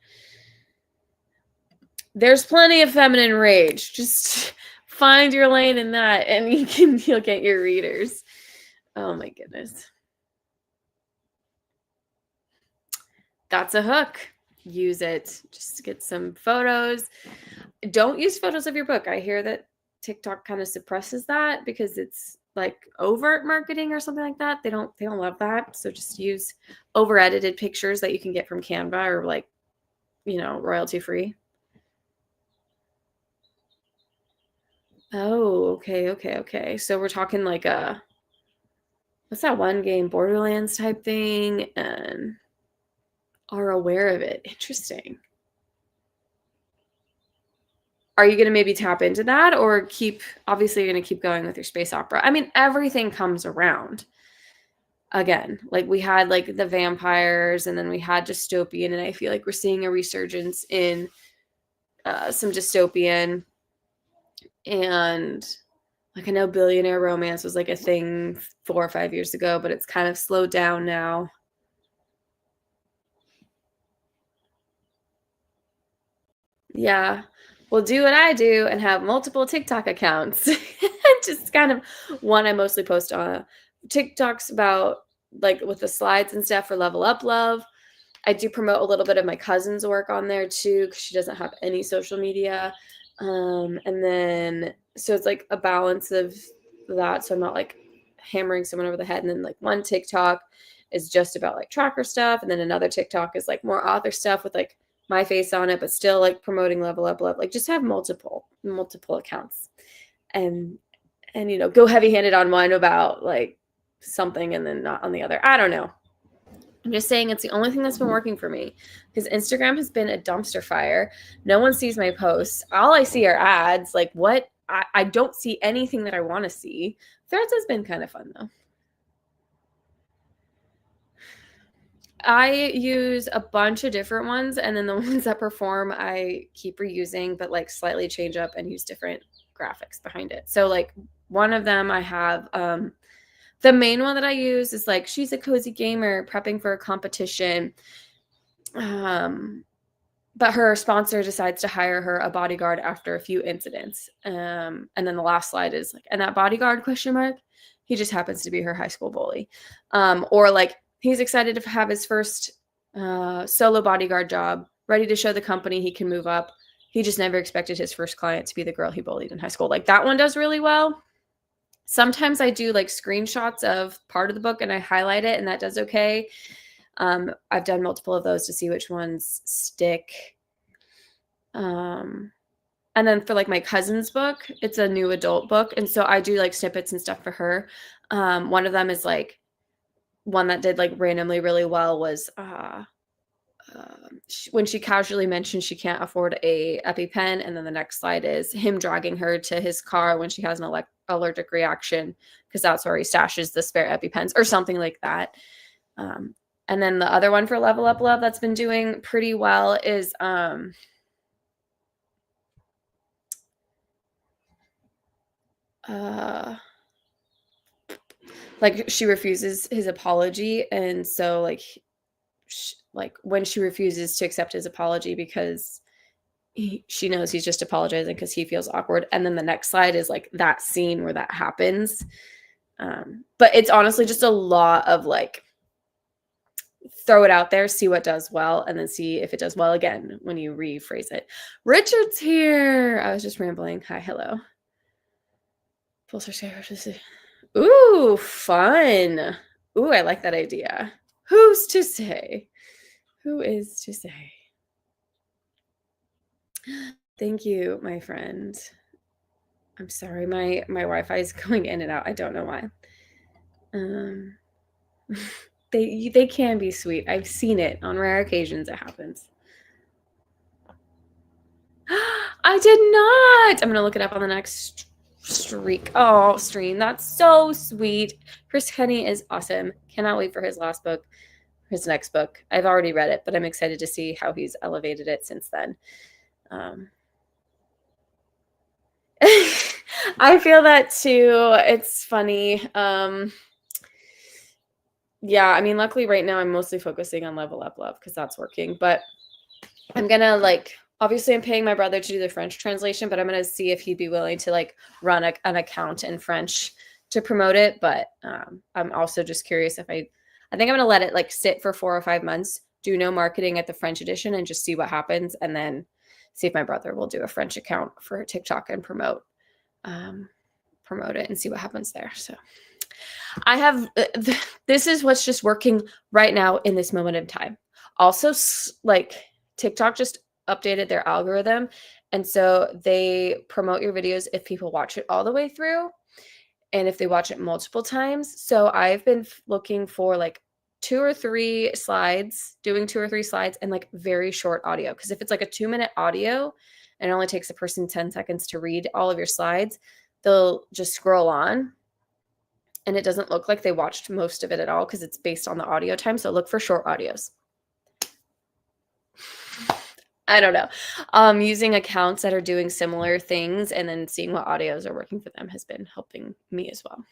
There's plenty of feminine rage. Just find your lane in that and you'll get your readers. Oh my goodness. That's a hook. Use it. Just get some photos. Don't use photos of your book. I hear that TikTok kind of suppresses that because it's like overt marketing or something like that. They don't love that. So just use over edited pictures that you can get from Canva or like, royalty free. Oh, okay. So we're talking like what's that one game, Borderlands type thing, and are aware of it. Interesting. Are you going to maybe tap into that or obviously you're going to keep going with your space opera? I mean, everything comes around again. Like we had like the vampires and then we had dystopian, and I feel like we're seeing a resurgence in some dystopian. And like I know billionaire romance was like a thing 4 or 5 years ago, but it's kind of slowed down now. Yeah. Well, do what I do and have multiple TikTok accounts. Just kind of one I mostly post on TikToks about like with the slides and stuff for Level Up Love. I do promote a little bit of my cousin's work on there too because she doesn't have any social media. And then so it's like a balance of that. So I'm not like hammering someone over the head. And then like one TikTok is just about like tracker stuff. And then another TikTok is like more author stuff with like my face on it, but still like promoting Level Up Love. Like just have multiple accounts. And and, go heavy-handed on one about, like, something and then not on the other. I don't know. I'm just saying it's the only thing that's been working for me because Instagram has been a dumpster fire. No one sees my posts. All I see are ads. Like, what? I don't see anything that I want to see. Threads has been kind of fun, though. I use a bunch of different ones, and then the ones that perform I keep reusing, but like slightly change up and use different graphics behind it. So like one of them I have, the main one that I use is like, she's a cozy gamer prepping for a competition. But her sponsor decides to hire her a bodyguard after a few incidents. And then the last slide is like, and that bodyguard ? He just happens to be her high school bully. Or like, he's excited to have his first solo bodyguard job, ready to show the company he can move up. He just never expected his first client to be the girl he bullied in high school. Like that one does really well. Sometimes I do like screenshots of part of the book and I highlight it, and that does okay. I've done multiple of those to see which ones stick. And then for like my cousin's book, it's a new adult book. And so I do like snippets and stuff for her. One of them is like, one that did like randomly really well was when she casually mentioned she can't afford a EpiPen, and then the next slide is him dragging her to his car when she has an allergic reaction because that's where he stashes the spare EpiPens or something like that. And then the other one for Level Up Love that's been doing pretty well is like she refuses his apology, and so like when she refuses to accept his apology because she knows he's just apologizing because he feels awkward, and then the next slide is like that scene where that happens. But it's honestly just a lot of like, throw it out there, see what does well, and then see if it does well again when you rephrase it. Richard's here. I was just rambling. Hi, hello. Ooh, fun. Ooh, I like that idea. Who's to say? Who is to say? Thank you, my friend. I'm sorry, my Wi-Fi is going in and out. I don't know why. They can be sweet. I've seen it on rare occasions. It happens. I did not. I'm gonna look it up on the next stream. That's so sweet. Chris Kenny is awesome. Cannot wait for his last book, his next book. I've already read it, but I'm excited to see how he's elevated it since then. I feel that too. It's funny. Yeah, I mean, luckily right now I'm mostly focusing on Level Up Love because that's working. But I'm gonna like, obviously I'm paying my brother to do the French translation, but I'm gonna see if he'd be willing to like run an account in French to promote it. But I'm also just curious if I think I'm gonna let it like sit for 4 or 5 months, do no marketing at the French edition, and just see what happens, and then see if my brother will do a French account for TikTok and promote it and see what happens there. So I have this is what's just working right now in this moment in time. Also, like TikTok just updated their algorithm, and so they promote your videos if people watch it all the way through and if they watch it multiple times. So I've been looking for like 2 or 3 slides, doing 2 or 3 slides and like very short audio, because if it's like a 2-minute audio and it only takes a person 10 seconds to read all of your slides, they'll just scroll on and it doesn't look like they watched most of it at all because it's based on the audio time. So look for short audios. I don't know. Using accounts that are doing similar things and then seeing what audios are working for them has been helping me as well.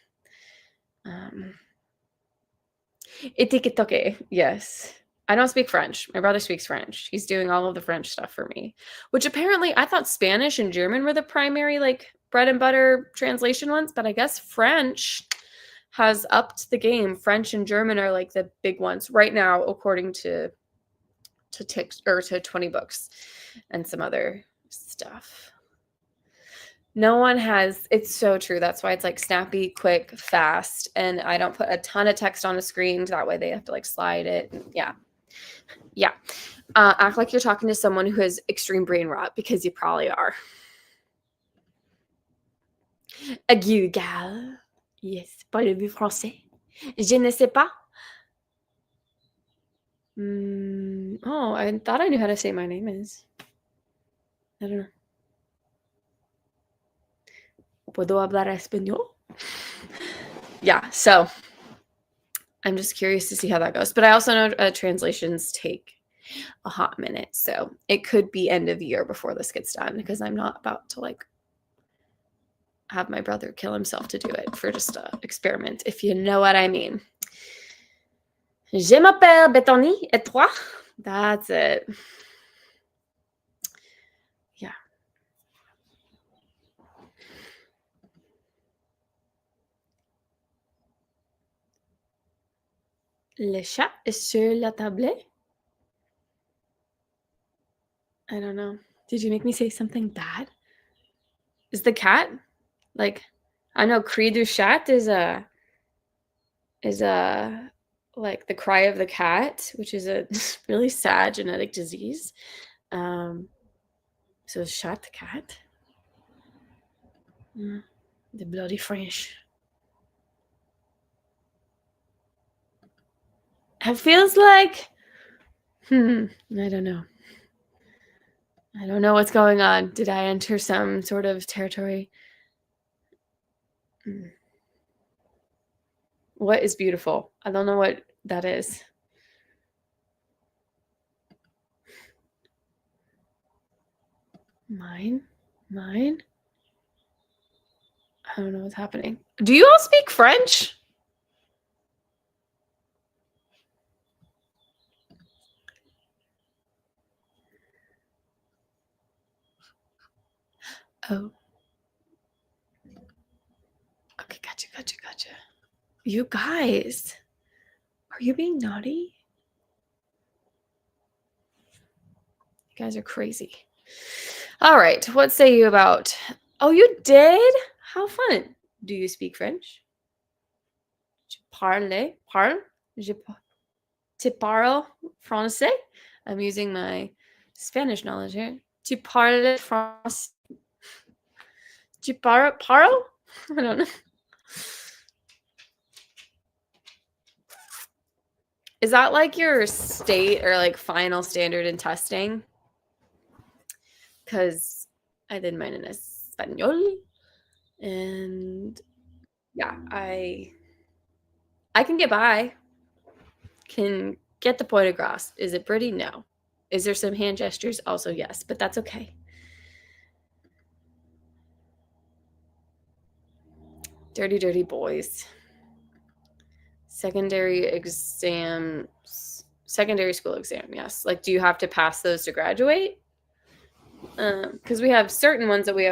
Etiquette, yes. I don't speak French. My brother speaks French. He's doing all of the French stuff for me, which apparently I thought Spanish and German were the primary like bread and butter translation ones, but I guess French has upped the game. French and German are like the big ones right now, according to 20 books and some other stuff. No one has, it's so true. That's why it's like snappy, quick, fast. And I don't put a ton of text on a screen. That way they have to like slide it. Yeah. Yeah. Act like you're talking to someone who has extreme brain rot, because you probably are. Google. Yes, parlez-vous français? Je ne sais pas. Oh, I thought I knew how to say my name is. I don't know. ¿Puedo hablar español? Yeah, so I'm just curious to see how that goes. But I also know translations take a hot minute. So it could be end of year before this gets done because I'm not about to like have my brother kill himself to do it for just an experiment, if you know what I mean. Je m'appelle Bethany et toi? That's it. Yeah. Le chat est sur la tablette? I don't know. Did you make me say something bad? Is the cat like I know cri du chat is a like the cry of the cat, which is a really sad genetic disease. So is chat the cat? The bloody French. It feels like I don't know. I don't know what's going on. Did I enter some sort of territory? What is beautiful? I don't know what that is. Mine? I don't know what's happening. Do you all speak French? Oh. Okay, gotcha. You guys, are you being naughty? You guys are crazy. All right, what say you about... Oh, you did? How fun. Do you speak French? Parle? Tu parles français? I'm using my Spanish knowledge here. Tu parles français? Tu parle? I don't know. Is that like your state or like final standard in testing? Because I did mine in Espanol. And yeah, I can get by. Can get the point across. Is it pretty? No. Is there some hand gestures? Also, yes, but that's okay. Dirty boys. Secondary school exam, yes. Like, do you have to pass those to graduate? Because we have certain ones that we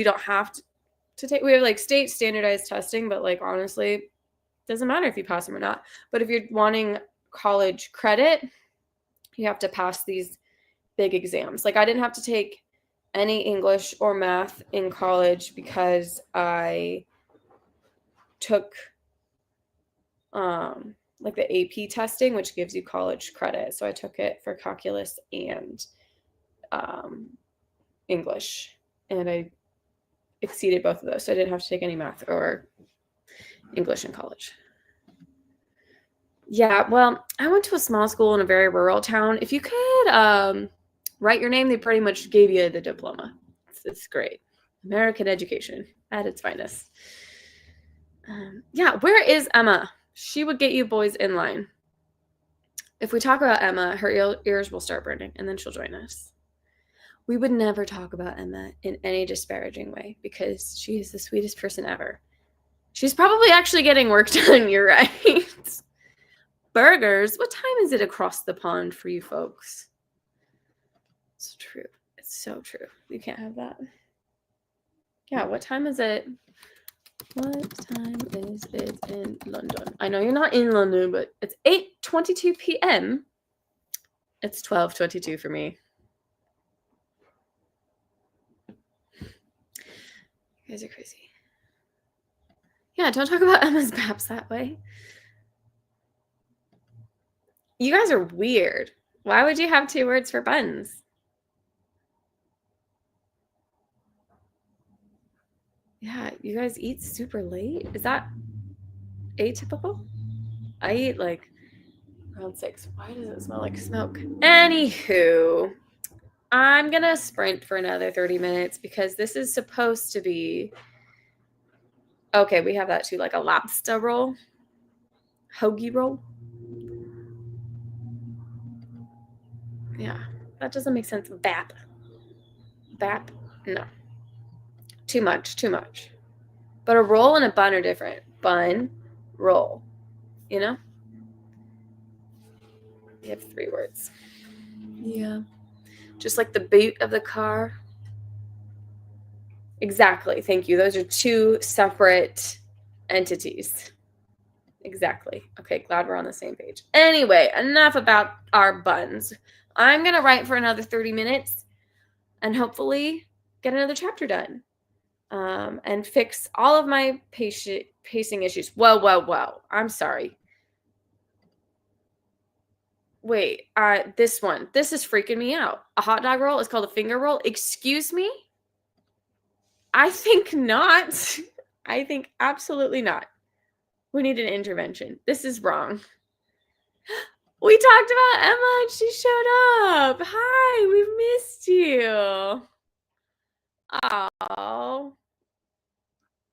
don't have to take. We have like state standardized testing, but like honestly, it doesn't matter if you pass them or not. But if you're wanting college credit, you have to pass these big exams. Like I didn't have to take any English or math in college because I took like the AP testing, which gives you college credit. So I took it for calculus and English, and I exceeded both of those. So I didn't have to take any math or English in college. Yeah, well, I went to a small school in a very rural town. If you could write your name, they pretty much gave you the diploma. It's great. American education at its finest. Yeah, where is Emma? She would get you boys in line. If we talk about Emma, her ears will start burning, and then she'll join us. We would never talk about Emma in any disparaging way because she is the sweetest person ever. She's probably actually getting work done, you're right. Burgers? What time is it across the pond for you folks? It's true. It's so true. You can't have that. Yeah, what time is it? What time is it in London? I know you're not in London, but it's 8:22 p.m. It's 12:22 for me. You guys are crazy. Yeah, don't talk about Emma's Baps that way. You guys are weird. Why would you have two words for buns? Yeah, you guys eat super late? Is that atypical? I eat like around 6. Why does it smell like smoke? Anywho, I'm gonna sprint for another 30 minutes because this is supposed to be okay. We have that too, like a lobster roll, hoagie roll. Yeah, that doesn't make sense. Bap, no, too much, too much. But a roll and a bun are different. Bun, roll. You know, you have 3 words. Yeah, just like the boot of the car. Exactly. Thank you. Those are 2 separate entities. Exactly. Okay, glad we're on the same page. Anyway, enough about our buns. I'm going to write for another 30 minutes and hopefully get another chapter done and fix all of my pacing issues. Whoa. I'm sorry. Wait, this one. This is freaking me out. A hot dog roll is called a finger roll. Excuse me? I think not. I think absolutely not. We need an intervention. This is wrong. We talked about Emma and she showed up. Hi, we've missed you. Oh,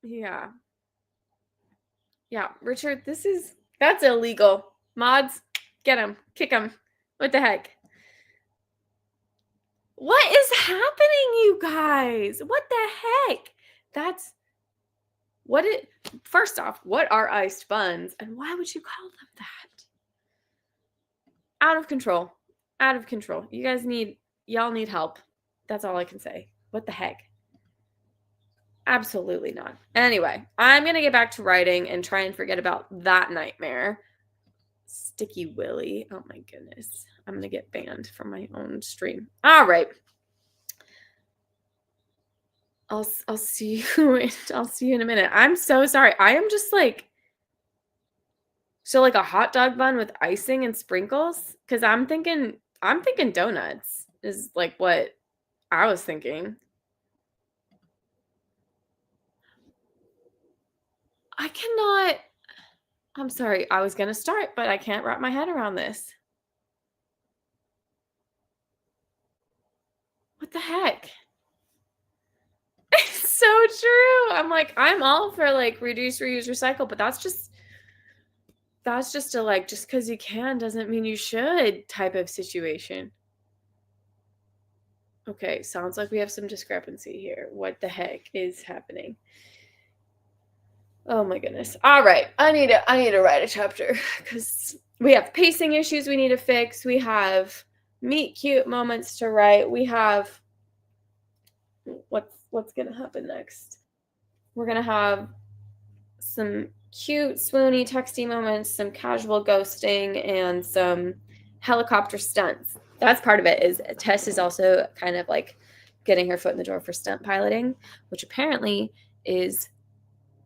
yeah. Yeah, Richard, that's illegal. Mods, get him, kick him. What the heck? What is happening, you guys? What the heck? That's what it. First off, what are iced buns, and why would you call them that? Out of control. Out of control. Y'all need help. That's all I can say. What the heck? Absolutely not. Anyway, I'm going to get back to writing and try and forget about that nightmare. Sticky Willy. Oh my goodness. I'm going to get banned from my own stream. All right. I'll see you I'll see you in a minute. I'm so sorry. I am just like so like a hot dog bun with icing and sprinkles cuz I'm thinking donuts is like what I was thinking. I cannot I'm sorry. I was going to start, but I can't wrap my head around this. What the heck? It's so true. I'm like, I'm all for like reduce, reuse, recycle, but that's just a like, just because you can doesn't mean you should type of situation. Okay, sounds like we have some discrepancy here. What the heck is happening? Oh my goodness. All right. I need to write a chapter because we have pacing issues we need to fix. We have meet cute moments to write. We have what's gonna happen next? We're gonna have some cute, swoony, texty moments, some casual ghosting, and some helicopter stunts. That's part of it. Is Tess is also kind of like getting her foot in the door for stunt piloting, which apparently is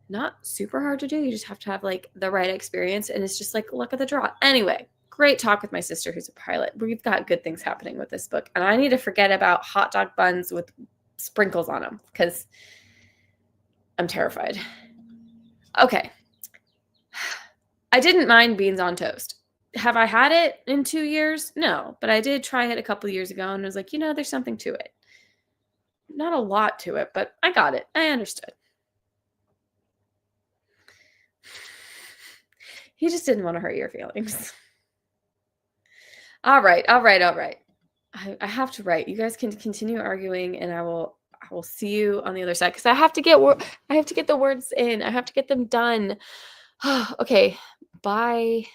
not super hard to do. You just have to have like the right experience, and it's just like luck of the draw. Anyway, great talk with my sister who's a pilot. We've got good things happening with this book, and I need to forget about hot dog buns with sprinkles on them because I'm terrified. Okay. I didn't mind beans on toast. Have I had it in 2 years? No, but I did try it a couple years ago and was like, there's something to it. Not a lot to it, but I got it. I understood. He just didn't want to hurt your feelings. All right. I have to write. You guys can continue arguing and I will see you on the other side cuz I have to get the words in. I have to get them done. Okay. Bye.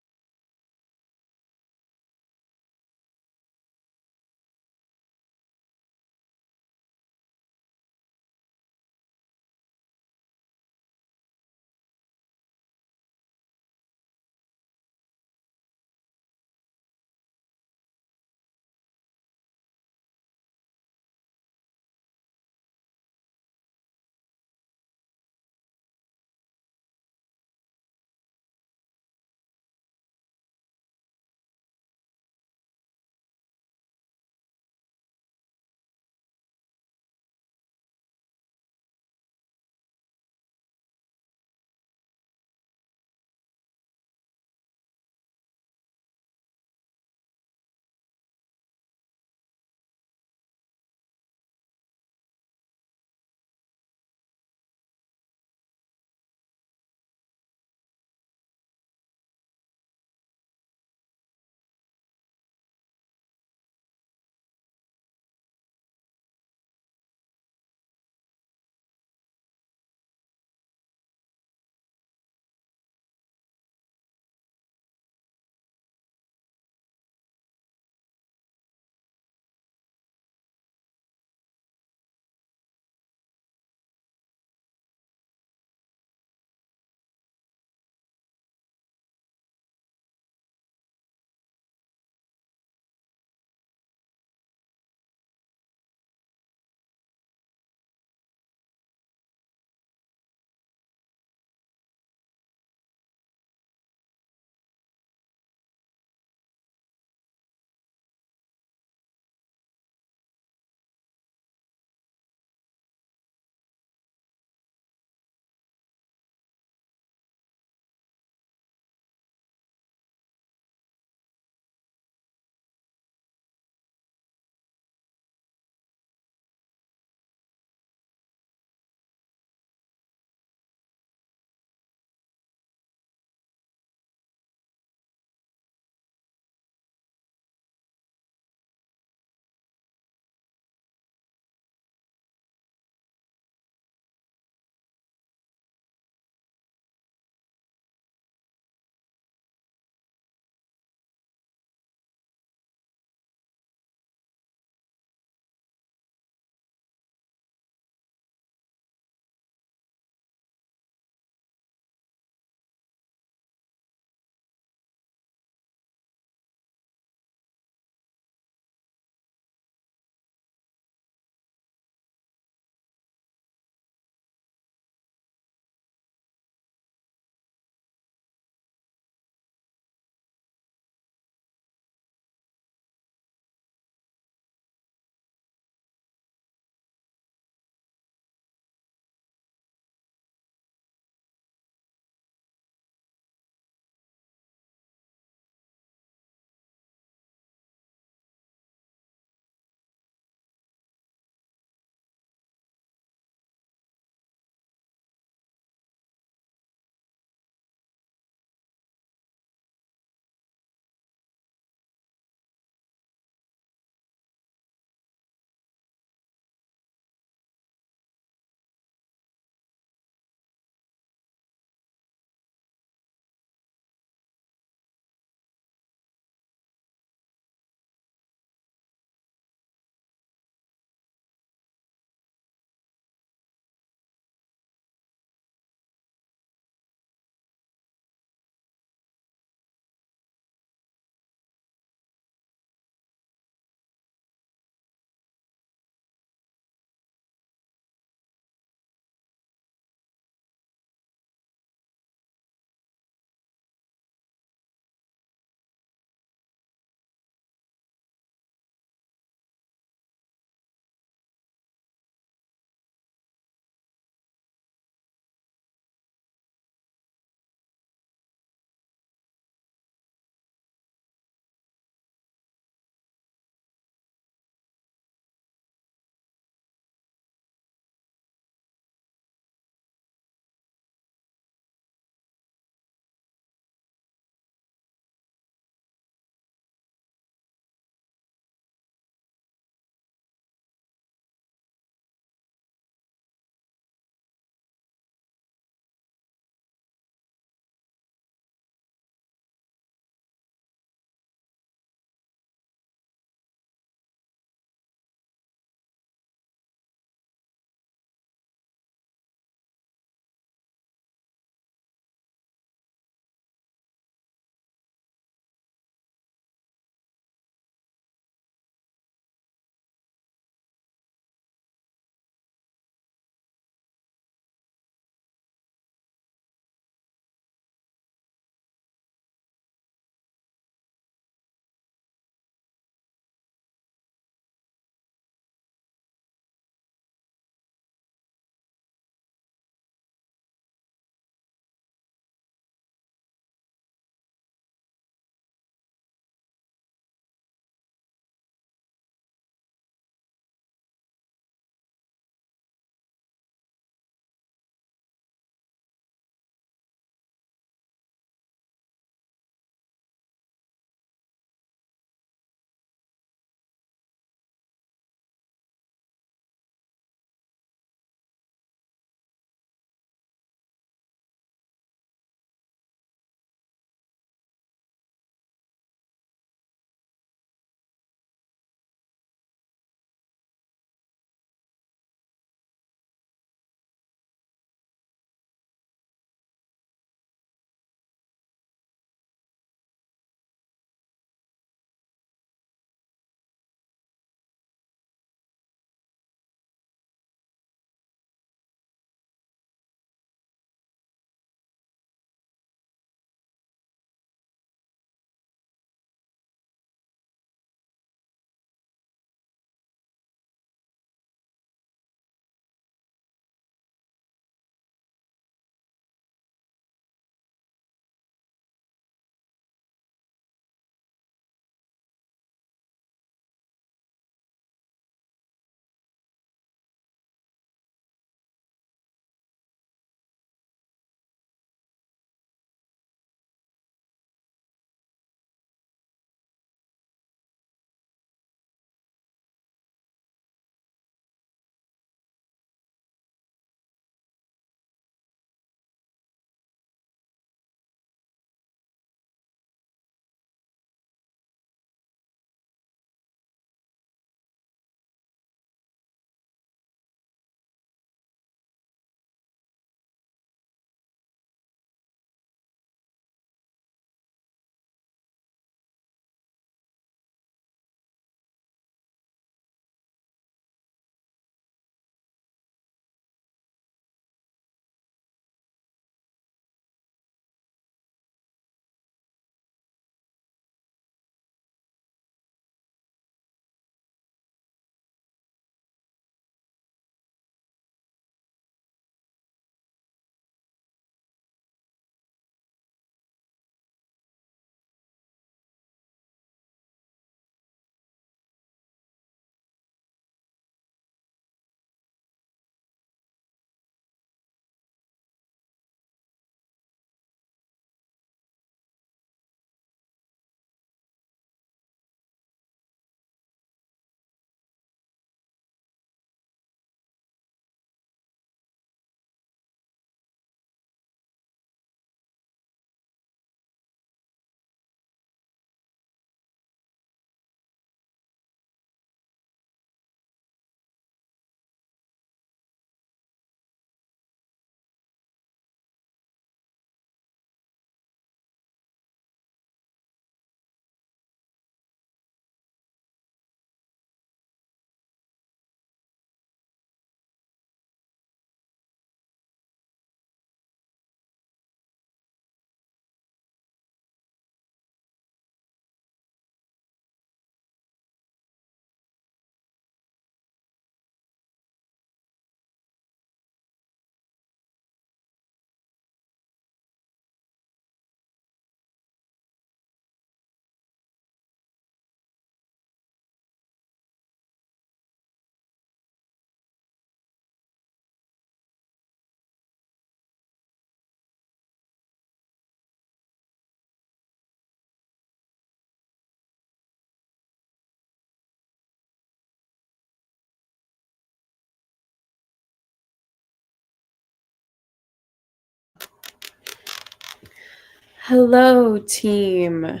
Hello, team.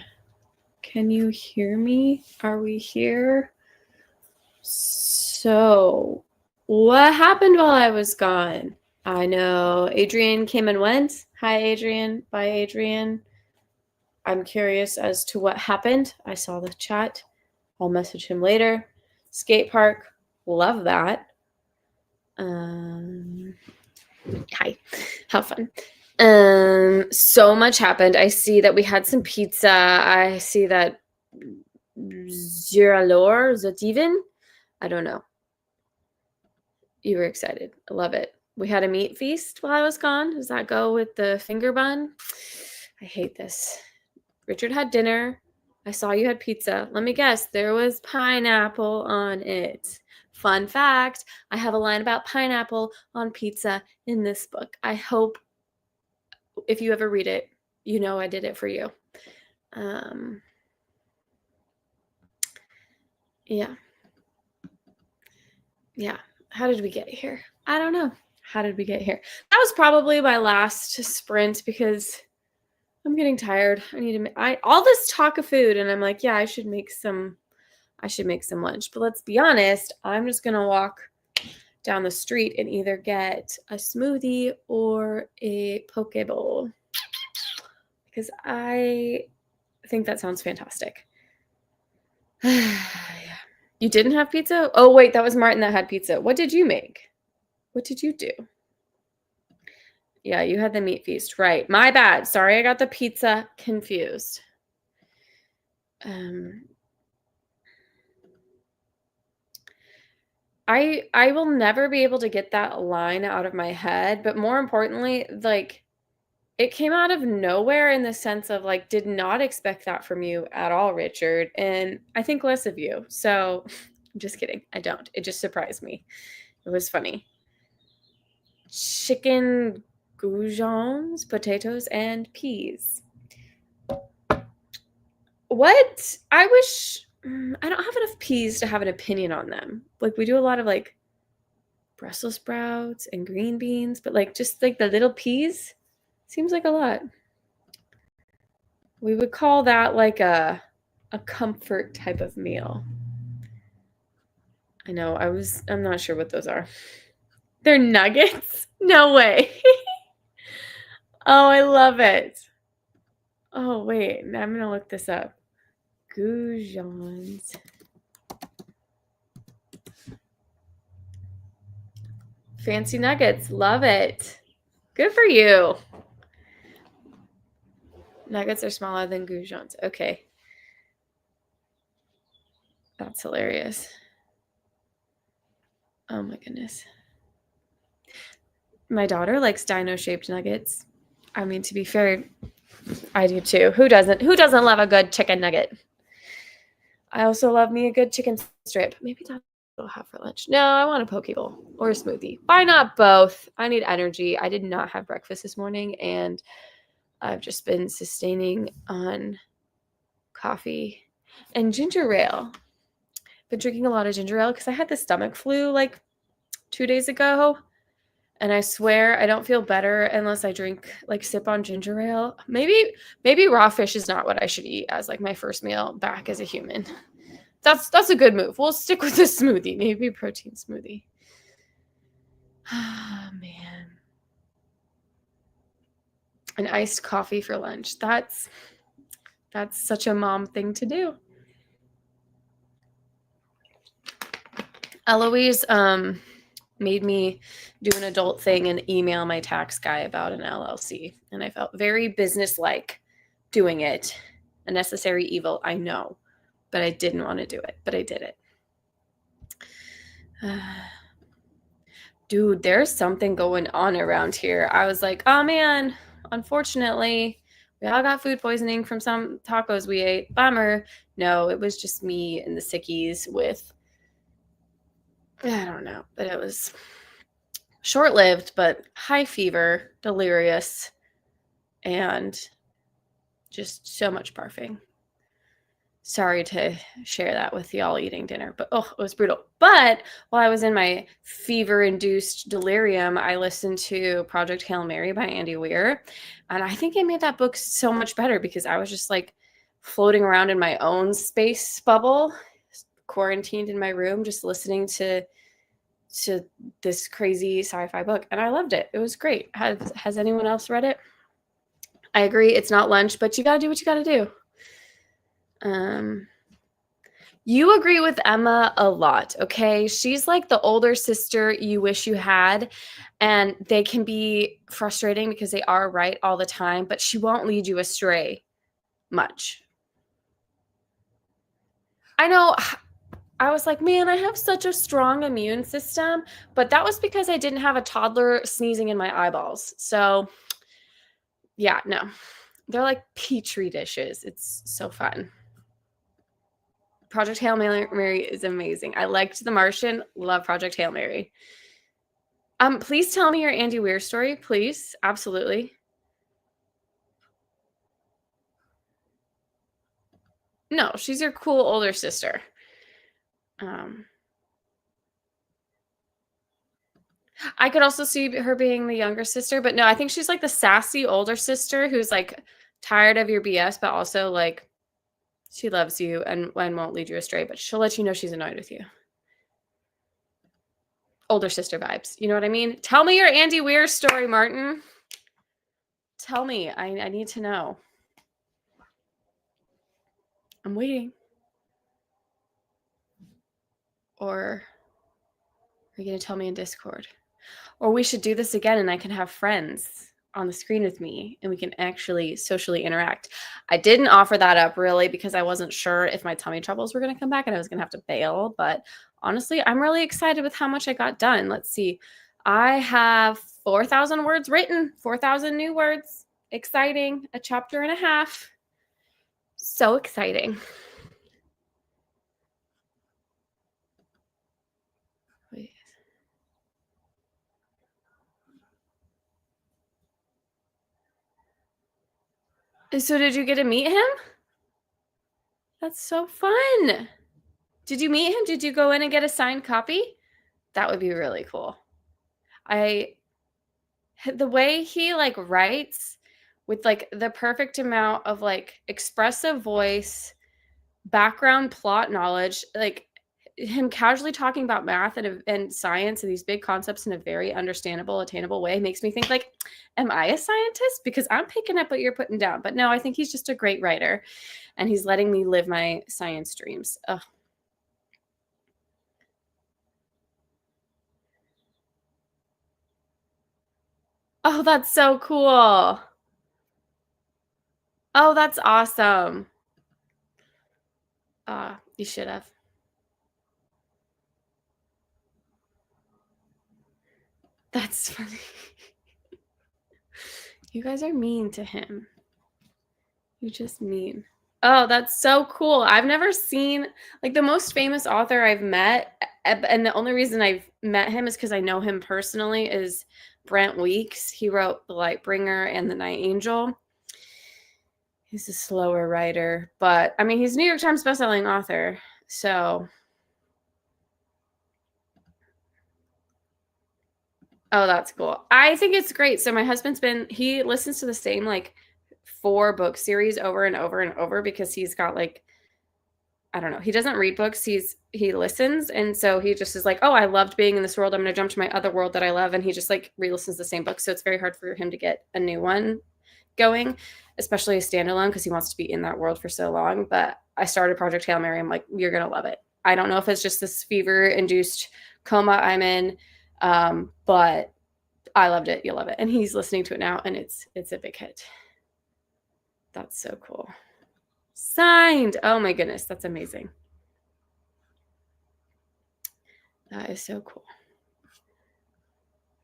Can you hear me? Are we here? So, what happened while I was gone? I know Adrian came and went. Hi, Adrian. Bye, Adrian. I'm curious as to what happened. I saw the chat. I'll message him later. Skate park. Love that. Hi. How fun. So much happened. I see that we had some pizza. I see that Ziralor, Zotiven. I don't know. You were excited. I love it. We had a meat feast while I was gone. Does that go with the finger bun? I hate this. Richard had dinner. I saw you had pizza. Let me guess, there was pineapple on it. Fun fact, I have a line about pineapple on pizza in this book. I hope if you ever read it, you know I did it for you. Yeah. Yeah. How did we get here? I don't know. How did we get here? That was probably my last sprint because I'm getting tired. I need to all this talk of food and I'm like, yeah, I should make some lunch. But let's be honest, I'm just going to walk down the street and either get a smoothie or a poke bowl because I think that sounds fantastic. Yeah. You didn't have pizza? Oh, wait, that was Martin that had pizza. What did you make? What did you do? Yeah, you had the meat feast. Right. My bad. Sorry, I got the pizza confused. I will never be able to get that line out of my head, but more importantly, like it came out of nowhere in the sense of like did not expect that from you at all, Richard, and I think less of you. So, I'm just kidding. I don't. It just surprised me. It was funny. Chicken goujons, potatoes, and peas. What? I wish I don't have enough peas to have an opinion on them. Like we do a lot of like Brussels sprouts and green beans, but like just like the little peas seems like a lot. We would call that like a comfort type of meal. I know. I'm not sure what those are. They're nuggets? No way. Oh, I love it. Oh, wait. I'm going to look this up. Goujons. Fancy nuggets. Love it. Good for you. Nuggets are smaller than goujons. Okay. That's hilarious. Oh my goodness. My daughter likes dino-shaped nuggets. I mean, to be fair, I do too. Who doesn't? Who doesn't love a good chicken nugget? I also love me a good chicken strip. Maybe that's what I'll have for lunch. No, I want a poke bowl or a smoothie. Why not both? I need energy. I did not have breakfast this morning, and I've just been sustaining on coffee and ginger ale. Been drinking a lot of ginger ale because I had the stomach flu like 2 days ago. And I swear I don't feel better unless I drink like sip on ginger ale. Maybe raw fish is not what I should eat as like my first meal back as a human. That's a good move. We'll stick with the smoothie. Maybe protein smoothie. Oh man. An iced coffee for lunch. That's such a mom thing to do. Eloise made me do an adult thing and email my tax guy about an LLC. And I felt very businesslike doing it. A necessary evil, I know. But I didn't want to do it. But I did it. Dude, there's something going on around here. I was like, oh man, unfortunately, we all got food poisoning from some tacos we ate. Bummer. No, it was just me and the sickies with, I don't know, but it was short-lived, but high fever, delirious, and just so much barfing. Sorry to share that with y'all eating dinner, but oh, it was brutal. But while I was in my fever-induced delirium, I listened to Project Hail Mary by Andy Weir, and I think it made that book so much better because I was just like floating around in my own space bubble, quarantined in my room, just listening to this crazy sci-fi book, and I loved it. It was great. Has anyone else read it? I agree, it's not lunch, but you got to do what you got to do. You agree with Emma a lot, okay? She's like the older sister you wish you had, and they can be frustrating because they are right all the time, but she won't lead you astray much. I know. I was like, man, I have such a strong immune system, but that was because I didn't have a toddler sneezing in my eyeballs. So, yeah, no. They're like petri dishes. It's so fun. Project Hail Mary is amazing. I liked The Martian. Love Project Hail Mary. Please tell me your Andy Weir story, please. Absolutely. No, she's your cool older sister. I could also see her being the younger sister, but no, I think she's like the sassy older sister who's like tired of your BS, but also like she loves you and won't lead you astray, but she'll let you know she's annoyed with you. Older sister vibes. You know what I mean? Tell me your Andy Weir story, Martin. Tell me. I need to know. I'm waiting. Or are you going to tell me in Discord? Or we should do this again and I can have friends on the screen with me and we can actually socially interact. I didn't offer that up really because I wasn't sure if my tummy troubles were going to come back and I was going to have to bail. But honestly, I'm really excited with how much I got done. Let's see. I have 4,000 words written, 4,000 new words. Exciting. A chapter and a half. So exciting. Wait. So did you get to meet him? That's so fun. Did you meet him? Did you go in and get a signed copy? That would be really cool. The way he like writes with like the perfect amount of like expressive voice, background plot knowledge, like him casually talking about math and science and these big concepts in a very understandable, attainable way makes me think like, am I a scientist? Because I'm picking up what you're putting down. But no, I think he's just a great writer and he's letting me live my science dreams. Ugh. Oh, that's so cool. Oh, that's awesome. You should have. That's funny. You guys are mean to him. You just mean. Oh, that's so cool. I've never seen like the most famous author I've met, and the only reason I've met him is because I know him personally, is Brent Weeks. He wrote The Lightbringer and The Night Angel. He's a slower writer, but I mean, he's a New York Times bestselling author. So, oh, that's cool. I think it's great. So my husband's he listens to the same like 4 book series over and over and over because he's got like, I don't know. He doesn't read books. He listens, and so he just is like, "Oh, I loved being in this world. I'm going to jump to my other world that I love." And he just like re-listens the same book. So it's very hard for him to get a new one going, especially a standalone because he wants to be in that world for so long. But I started Project Hail Mary. I'm like, "You're going to love it." I don't know if it's just this fever-induced coma I'm in, but I loved it. You'll love it. And he's listening to it now, and it's a big hit. That's so cool. Signed. Oh my goodness, that's amazing. That is so cool.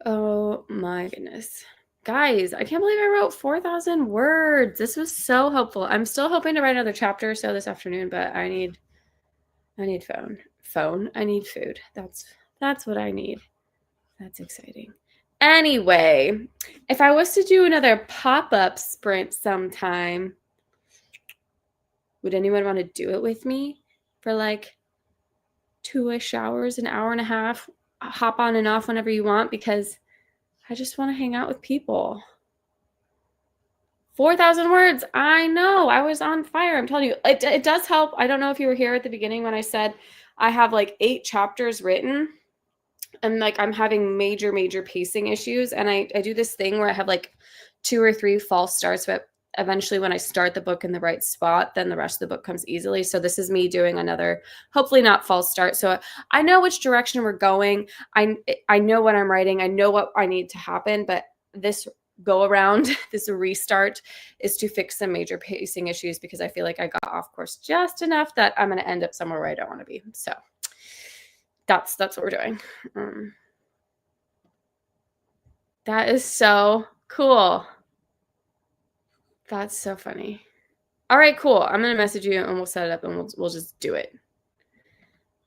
Oh my goodness. Guys, I can't believe I wrote 4,000 words. This was so helpful. I'm still hoping to write another chapter or so this afternoon, but I need phone. I need food. That's what I need. That's exciting. Anyway, if I was to do another pop-up sprint sometime, Would anyone want to do it with me for like 2-ish hours, an hour and a half? Hop on and off whenever you want because I just want to hang out with people. 4,000 words. I know. I was on fire. I'm telling you, it does help. I don't know if you were here at the beginning when I said I have like 8 chapters written and like I'm having major pacing issues. And I do this thing where I have like 2 or 3 false starts, but eventually when I start the book in the right spot, then the rest of the book comes easily. So this is me doing another, hopefully not false start. So I know which direction we're going. I know what I'm writing. I know what I need to happen, but this go around, this restart is to fix some major pacing issues because I feel like I got off course just enough that I'm going to end up somewhere where I don't want to be. So that's what we're doing. That is so cool. That's so funny. All right, cool. I'm going to message you and we'll set it up and we'll just do it.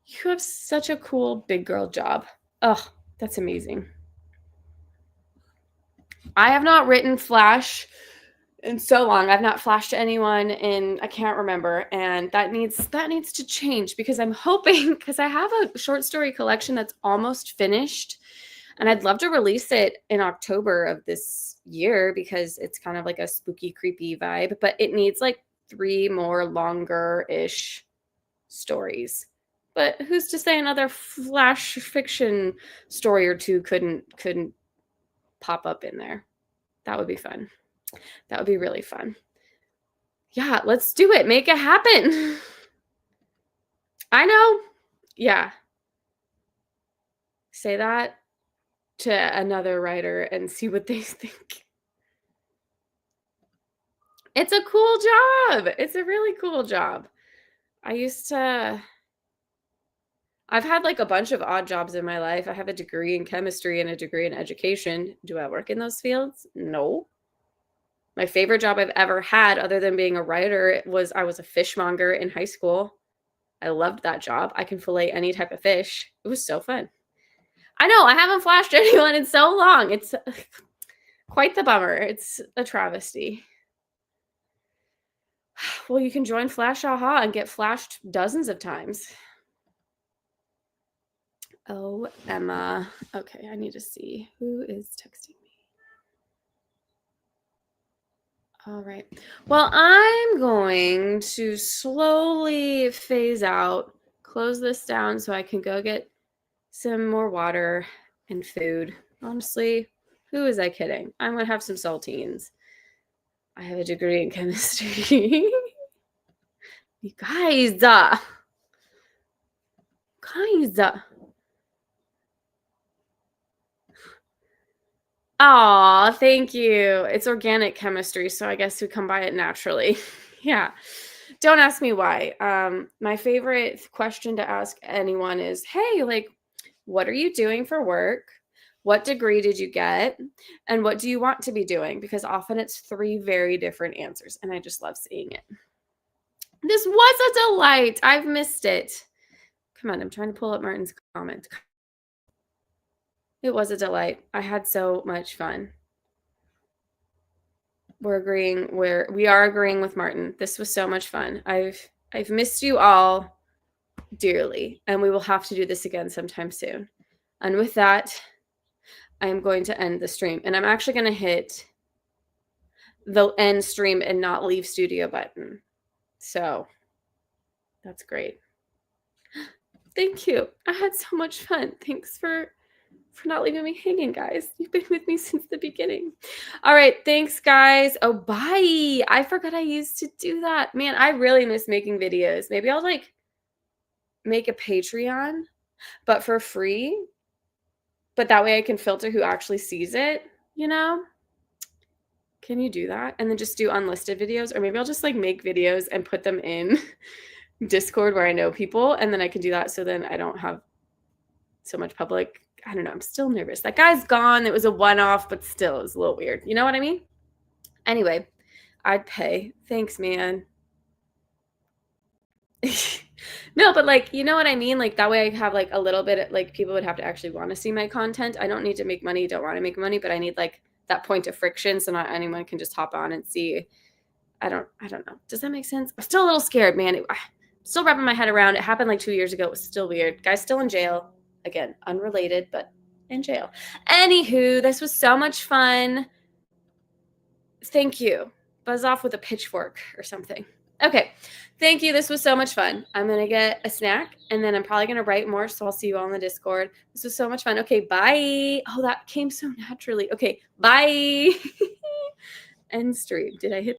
You have such a cool big girl job. Oh, that's amazing. I have not written Flash in so long. I've not flashed to anyone in I can't remember, and that needs to change because I'm hoping because I have a short story collection that's almost finished, and I'd love to release it in October of this year because it's kind of like a spooky, creepy vibe, but it needs like 3 more longer-ish stories. But who's to say another Flash fiction story or 2 couldn't pop up in there? That would be fun. That would be really fun. Yeah, let's do it. Make it happen. I know. Yeah. Say that to another writer and see what they think. It's a cool job. It's a really cool job. I've had like a bunch of odd jobs in my life. I have a degree in chemistry and a degree in education. Do I work in those fields? No. My favorite job I've ever had, other than being a writer, was I was a fishmonger in high school. I loved that job. I can fillet any type of fish. It was so fun. I know, I haven't flashed anyone in so long. It's quite the bummer. It's a travesty. Well, you can join Flash Aha and get flashed dozens of times. Oh, Emma. Okay, I need to see who is texting me. All right. Well, I'm going to slowly phase out, close this down so I can go get some more water and food. Honestly, who is I kidding? I'm going to have some saltines. I have a degree in chemistry. You guys. Aw, thank you. It's organic chemistry, so I guess we come by it naturally. Yeah. Don't ask me why. My favorite question to ask anyone is, hey, like, what are you doing for work? What degree did you get? And what do you want to be doing? Because often it's 3 very different answers, and I just love seeing it. This was a delight. I've missed it. Come on, I'm trying to pull up Martin's comment. It was a delight. I had so much fun. We are agreeing with Martin. This was so much fun. I've missed you all dearly, and we will have to do this again sometime soon. And with that, I am going to end the stream, and I'm actually going to hit the end stream and not leave studio button. So that's great. Thank you. I had so much fun. Thanks for not leaving me hanging, guys. You've been with me since the beginning. All right. Thanks, guys. Oh, bye. I forgot I used to do that. Man, I really miss making videos. Maybe I'll like make a Patreon, but for free. But that way I can filter who actually sees it, you know? Can you do that? And then just do unlisted videos? Or maybe I'll just like make videos and put them in Discord where I know people. And then I can do that so then I don't have so much public. I don't know. I'm still nervous. That guy's gone. It was a one-off, but still, it was a little weird. You know what I mean? Anyway, I'd pay. Thanks, man. No, but like, you know what I mean? Like that way I have like a little bit, like people would have to actually want to see my content. I don't need to make money, don't want to make money, but I need like that point of friction so not anyone can just hop on and see I don't know. Does that make sense? I'm still a little scared, man. I'm still wrapping my head around. It happened like 2 years ago. It was still weird. Guy's still in jail. Again, unrelated, but in jail. Anywho, this was so much fun. Thank you. Buzz off with a pitchfork or something. Okay. Thank you. This was so much fun. I'm going to get a snack and then I'm probably going to write more. So I'll see you all in the Discord. This was so much fun. Okay. Bye. Oh, that came so naturally. Okay. Bye. End stream. Did I hit